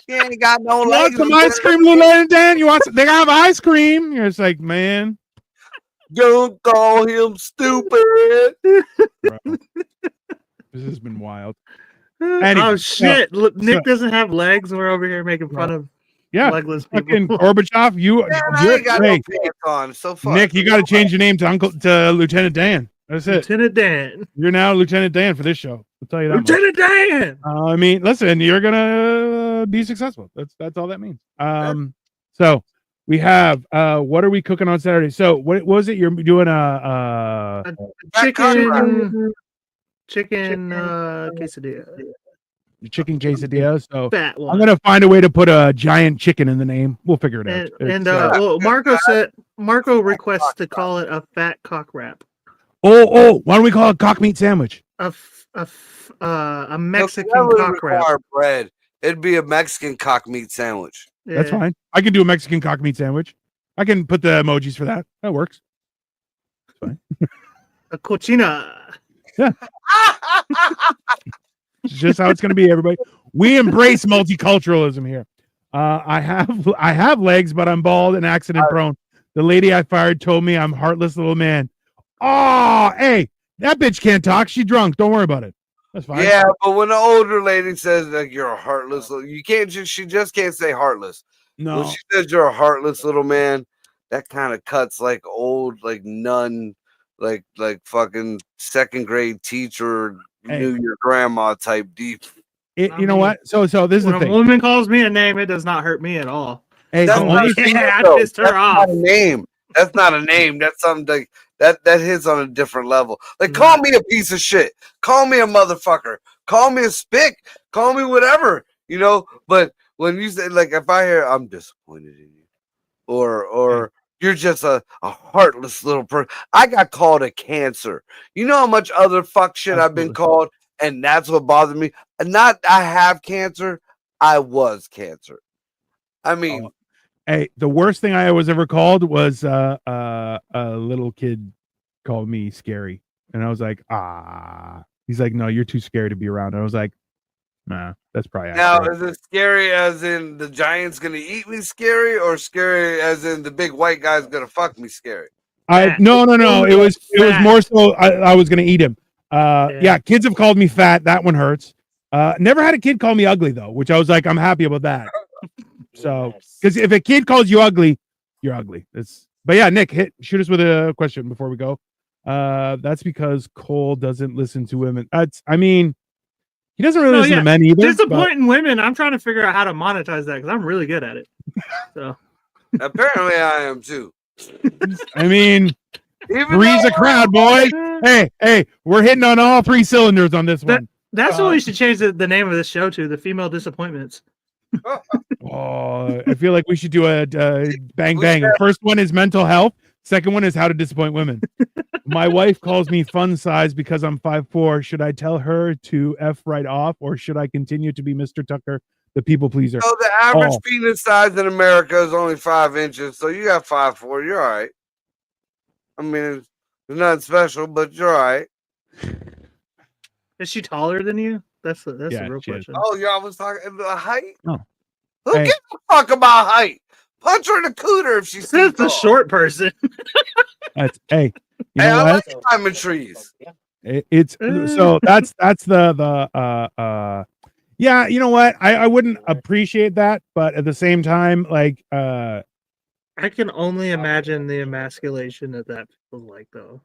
You ain't got no legs. legs. You want some ice cream, Lieutenant Dan? They have ice cream. You're just like, man. Don't call him stupid. Bro. This has been wild. Oh Anyway, shit! Look, Nick so- doesn't have legs, and we're over here making fun of Yeah, legless fucking people. Gorbachev. Man, I You're ain't got hey, no pants on. So fuck. Nick, you got to change your name to Lieutenant Dan. That's it. Lieutenant Dan. You're now Lieutenant Dan for this show. I'll tell you that. much. Lieutenant Dan. I mean, listen, you're gonna be successful. That's all that means. So we have what are we cooking on Saturday? So what was it? You're doing Chicken quesadilla. chicken quesadilla. So Fat one. I'm gonna find a way to put a giant chicken in the name. We'll figure it out. And It's, well, Marco requests to call it a fat cock wrap. why don't we call it cock meat sandwich? A Mexican That would cock wrap. require bread. It'd be a Mexican cock meat sandwich. That's Yeah. fine. I can do a Mexican cock meat sandwich. I can put the emojis for that. That works. A cochina. It's just how it's going to be, everybody. We embrace multiculturalism here. I have legs, but I'm bald and accident prone. The lady I fired told me I'm heartless little man. Oh, hey, that bitch can't talk. She drunk. Don't worry about it. That's fine. Yeah, but when the older lady says like you're a heartless, you can't just she just can't say heartless. No. When she says you're a heartless little man, that kind of cuts like old, like nun, like fucking second grade teacher Hey. knew your grandma type deep. You know what? So this is When the a thing. woman calls me a name, it does not hurt me at all. Hey, That's the not only a thing, name, I though. pissed her That's off. not a name. That's not a name. That's something like that hits on a different level. Like call me a piece of shit. Call me a motherfucker. Call me a spick. Call me whatever. You know. But when you say like, if I hear I'm disappointed in you, or you're just a heartless little person. I got called a cancer. You know how much other fuck shit I've been Absolutely. called, and that's what bothered me. Not I have cancer. I was cancer. I mean. hey, the worst thing I was ever called was a little kid called me scary, and I was like, ah. He's like, no, you're too scary to be around. And I was like, nah, that's probably Now, accurate. is it scary as in the giant's gonna eat me scary, or scary as in the big white guy's gonna fuck me scary? No. It was Fat. more so I was gonna eat him. Yeah, kids have called me fat. That one hurts. Never had a kid call me ugly though, which I was like, I'm happy about that. So, because if a kid calls you ugly, you're ugly. But yeah, Nick, shoot us with a question before we go. That's because Cole doesn't listen to women. I mean, he doesn't really listen to men either. but- Disappointing women. I'm trying to figure out how to monetize that because I'm really good at it. So Apparently, I am too. I mean, Even three's a though- crowd, boy. Hey, we're hitting on all three cylinders on this one. that's what we should change the name of this show to: the Female Disappointments. Oh, I feel like we should do a bang bang. The first one is mental health. Second one is how to disappoint women. My wife calls me fun size because I'm 5'4". Should I tell her to F right off, or should I continue to be Mr. Tucker, the people pleaser? So the average Oh. penis size in America is only 5 inches. So you got 5'4". You're all right. I mean, it's nothing special, but you're all right. Is she taller than you? That's the Yeah, real she is. question. Oh, y'all was talking about height. No. Who Hey. gives a fuck about height? Punch her in the cooter if she's Says too the tall. short person. That's hey. You Hey, know I what? like climbing trees. It's so that's the yeah, you know what? I wouldn't appreciate that, but at the same time, like I can only imagine the emasculation that feels like, though.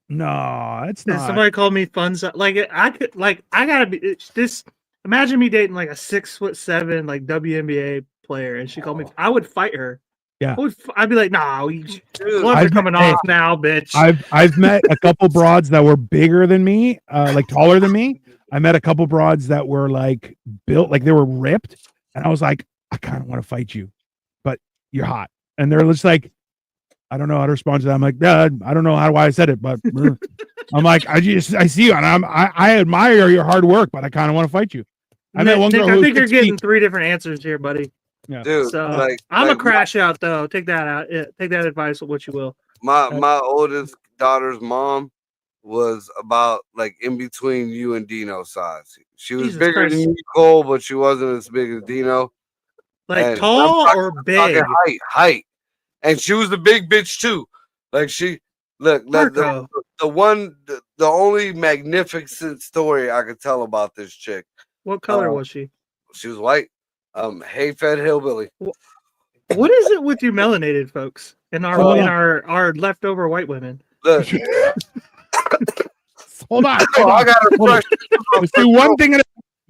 no, it's If not. somebody called me fun, I gotta be this. Imagine me dating like a 6'7" like WNBA player, and she called me. I would fight her. Yeah. I'd be like, nah, Dude, gloves are I've- coming hey, off now, bitch. I've met a couple broads that were bigger than me, like taller than me. I met a couple broads that were like built like they were ripped, and I was like, I kind of want to fight you, but you're hot. And they're just like, I don't know how to respond to that. I'm like, I don't know why I said it, but I'm like, I see you, and I admire your hard work, but I kind of want to fight you. I met one Nick, girl I who think was you're 6 getting feet. 3 different answers here, buddy. dude, So like I'm like a crash out though. Take that out. Yeah, take that advice with what you will. My oldest daughter's mom was about like in between you and Dino size. She was Jesus bigger Christ. than you, Cole, but she wasn't as big as Dino. Like And tall I'm or talking big? height, and she was the big bitch too. Like she Look, Marco. the only magnificent story I could tell about this chick. What color was she? She was white. Hay fed hillbilly. What is it with you melanated folks and our leftover white women? Look, Hold on. oh, I got a Hold on. fresh. Let's do one thing at a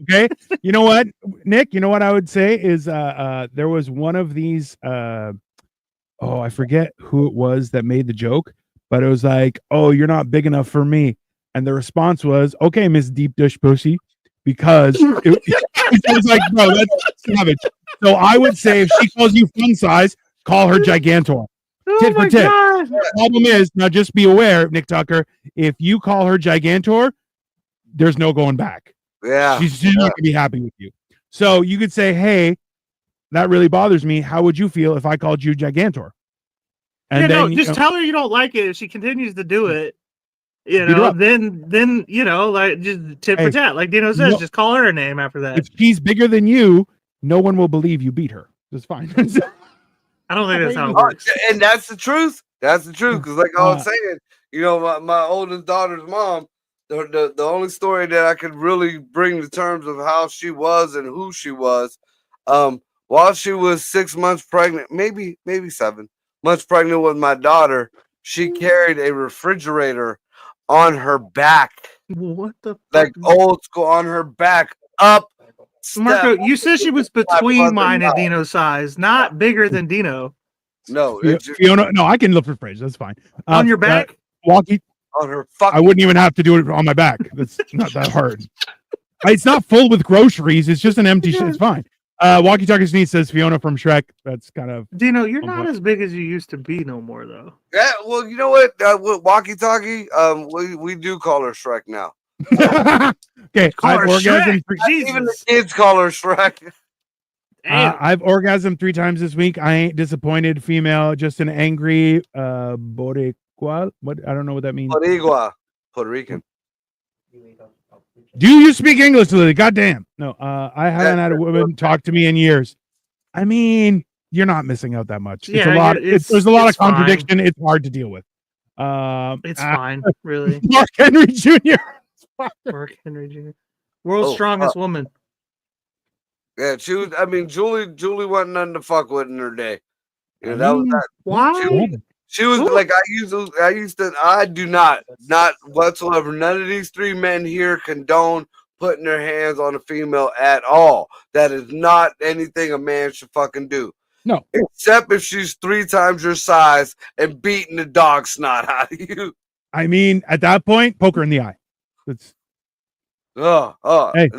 okay. You know what, Nick? You know what I would say is there was one of these I forget who it was that made the joke, but it was like, "Oh, you're not big enough for me." And the response was, "Okay, Miss Deep Dish Pussy," because it was like, "Bro, that's savage." So I would say if she calls you fun size, call her Gigantor. Oh Tit for my tit. god! The problem is, now just be aware, Nick Tucker, if you call her Gigantor, there's no going back. Yeah, She's not going to be happy with you. So you could say, "Hey, that really bothers me. How would you feel if I called you Gigantor?" And Yeah, then no, just tell her you don't like it. If she continues to do it, Beat her up. then like just tit Hey, for tat, like Dino says, no- just call her a name after that. if she's bigger than you, no one will believe you beat her. That's fine. I don't think that's how it Oh, works. and that's the truth. That's the truth. Because, like I was Uh, saying, my oldest daughter's mom, the only story that I could really bring to terms of how she was and who she was, while she was 6 months pregnant, maybe 7 months pregnant with my daughter, she carried a refrigerator on her back, What the like fuck? old school, on her back, up. Marco, step. you said she was between mine and Dino's size, not bigger than Dino. No, it just, Fiona, no, I can lift her fridge. That's fine. On your back? Walkie. on her fucking. I wouldn't even have to do it on my back. That's not that hard. It's not full with groceries. It's just an empty shit. It's fine. Walkie Talkie Sneeze says Fiona from Shrek. That's kind of Dino, you're Oh, not boy. as big as you used to be no more, though. Yeah, well, you know what? With Walkie Talkie, we do call her Shrek now. okay. Call I've her orgasmed. Shrek. Even the Jesus. kids call her Shrek. Damn. I've orgasmed 3 times this week. I ain't disappointed. Female, just an angry Boricua. What? I don't know what that means. Boricua, Puerto Rican. Do you speak English, Lily? Goddamn. No, I haven't had a woman talk to me in years. I mean, you're not missing out that much. It's a Yeah, lot. There's a lot of it's fine. contradiction. It's hard to deal with. It's fine, really. Mark Henry Jr. Mark Henry Jr. World's Oh, strongest woman. Yeah, she was. I mean, Julie wasn't nothing to fuck with in her day. That was that. Why? She was Ooh. like I do not whatsoever. None of these 3 men here condone putting their hands on a female at all. That is not anything a man should fucking do. No. Except if she's 3 times your size and beating the dog snot out of you. I mean, at that point, poke her in the eye. It's Hey.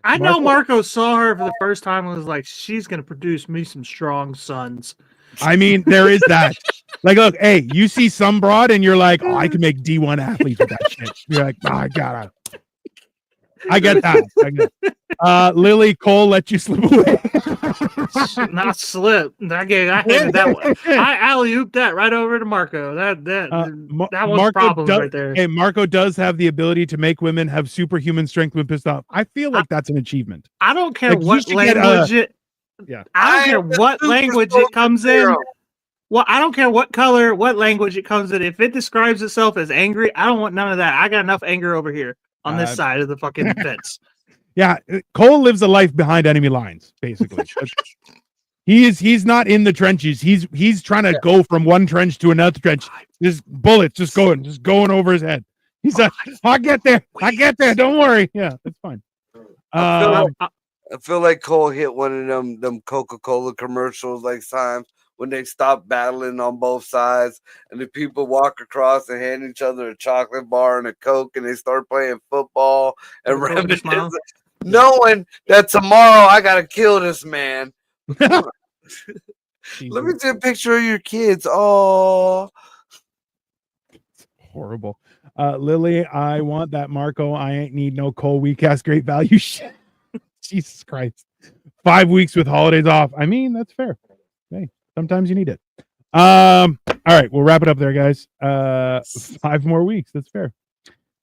I know Marco- Marco saw her for the first time and was like, she's going to produce me some strong sons. I mean, there is that. Like, look, hey, you see some broad and you're like, oh, I can make D1 athletes with that shit. You're like, oh, I get that. I get it. Lily Cole let you slip away. Not slip. I handed that one. I alley-ooped that right over to Marco. That was Marco problems does, right there. Hey, Marco does have the ability to make women have superhuman strength when pissed off. I feel like that's an achievement. I don't care like, you what should get, language it. yeah. I don't care what language it comes in. Well, I don't care what color, what language it comes in. If it describes itself as angry, I don't want none of that. I got enough anger over here on this side of the fucking fence. Yeah, Cole lives a life behind enemy lines, basically. He's not in the trenches. He's trying to go from one trench to another trench. Just bullets, just going over his head. He's like, I'll get there. Don't worry. Yeah, it's fine. I feel like Cole hit one of them Coca-Cola commercials like times when they stop battling on both sides and the people walk across and hand each other a chocolate bar and a Coke and they start playing football and reminiscing, knowing that tomorrow I gotta kill this man. Let me see a picture of your kids. Oh, horrible. Lily, I want that Marco. I ain't need no Cole weak ass great value shit. Jesus Christ. 5 weeks with holidays off. I mean, that's fair. Hey, sometimes you need it. All right, we'll wrap it up there, guys. 5 more weeks. That's fair.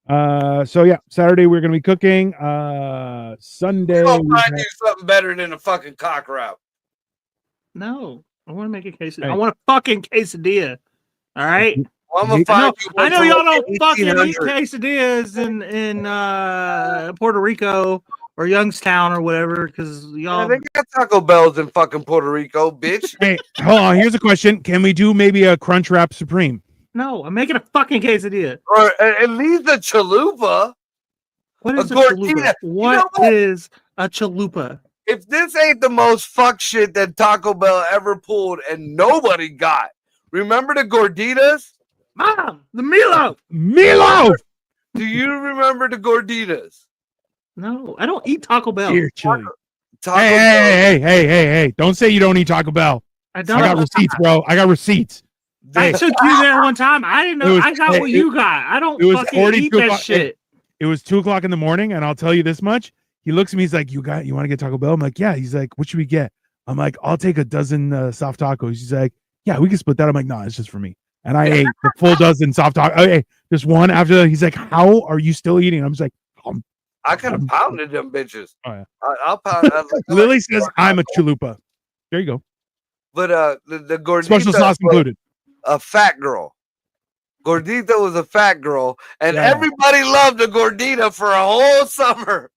So yeah, Saturday we're gonna be cooking. Sunday I'll we find have- you something better than a fucking cock wrap. No, I want to make a quesadilla. Hey. I want a fucking quesadilla. All right. I'm gonna No, find you. I one know from y'all don't fucking eat 1800. quesadillas in Puerto Rico or Youngstown or whatever because Yeah, y'all. they got Taco Bells in fucking Puerto Rico, bitch. Hey, hold on. Here's a question: can we do maybe a Crunch Wrap Supreme? No, I'm making a fucking quesadilla. Or at least a chalupa. What A is a gordita. chalupa? You What know what? is a chalupa? If this ain't the most fuck shit that Taco Bell ever pulled and nobody got, remember the gorditas? Mom, the Milo. Meatloaf. Do you remember the gorditas? No, I don't eat Taco Bell. Here, chili. Taco Hey, Bell. hey! Don't say you don't eat Taco Bell. I I don't. got receipts, bro. I got receipts. I Hey, took you there one time. I didn't know. It was- I got hey, what it- you got. I don't it was fucking already eat 2 that o'clock. shit. It was 2:00 in the morning, and I'll tell you this much. He looks at me. He's like, "You want to get Taco Bell?" I'm like, "Yeah." He's like, "What should we get?" I'm like, "I'll take a dozen soft tacos." He's like, "Yeah, we can split that." I'm like, "No, it's just for me." And I ate the full dozen soft tacos. Okay, just one after that. He's like, "How are you still eating?" I'm just like, I could have pounded them bitches. Oh, yeah. I'll pound. Lily says, "I'm a chalupa." There you go. But the gordita Special sauce was included. a fat girl. Gordita was a fat girl, and Yeah. everybody loved the gordita for a whole summer.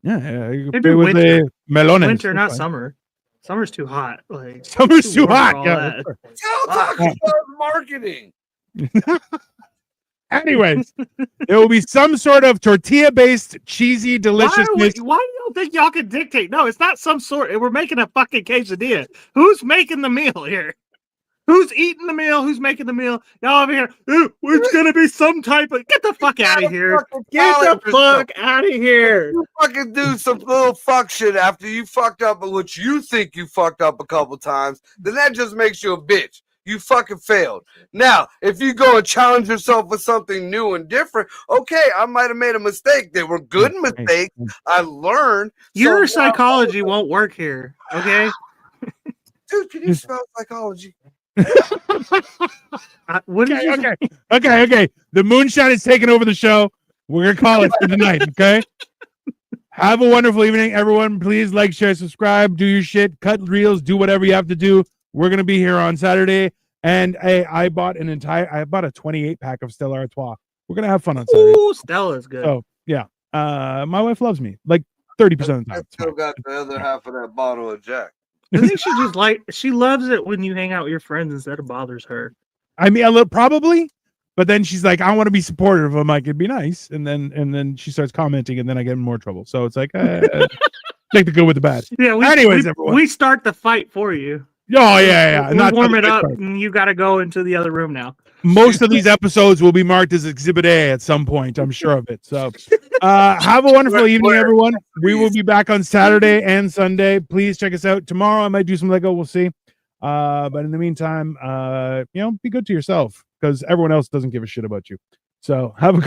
Yeah, you Maybe can pay with winter. the melones. Winter, not That's fine. summer. Summer's too hot. Like Summer's too warm for hot. all Yeah. that. Tell Taco Bell's marketing. Anyways, there will be some sort of tortilla-based cheesy Why, deliciousness. why do y'all think y'all can dictate? No, it's not some sort. We're making a fucking quesadilla. Who's making the meal here? Who's eating the meal? Who's making the meal? Y'all over here. It's gonna be some type of. Get the fuck out of here. Get the fuck out of here. You fucking do some little fuck shit after you fucked up, which you think you fucked up a couple times, then that just makes you a bitch. You fucking failed. Now, if you go and challenge yourself with something new and different, okay, I might have made a mistake. They were good mistakes. I learned. Your So now- psychology won't work here. Okay. Dude, can you spell psychology? What did you say? Okay. The moonshine is taking over the show. We're gonna call it for the night. Okay. Have a wonderful evening, everyone. Please like, share, subscribe, do your shit, cut reels, do whatever you have to do. We're gonna be here on Saturday, and I bought a 28-pack of Stella Artois. We're gonna have fun on Saturday. Ooh, Stella's good. So yeah, my wife loves me like 30% of the time. I It's still fine. got the other half of that bottle of Jack. I think she just she loves it when you hang out with your friends instead of bothers her. I mean, probably, but then she's like, "I want to be supportive." I'm like, "It'd be nice," and then she starts commenting, and then I get in more trouble. So it's like, take the good with the bad. Yeah. Anyways, everyone. we start the fight for you. Oh yeah. We Not warm the it good up, part. and you got to go into the other room now. Most of these episodes will be marked as Exhibit A at some point. I'm sure of it. So, have a wonderful evening, everyone. We will be back on Saturday and Sunday. Please check us out tomorrow. I might do some Lego. We'll see. But in the meantime, be good to yourself because everyone else doesn't give a shit about you. So have a good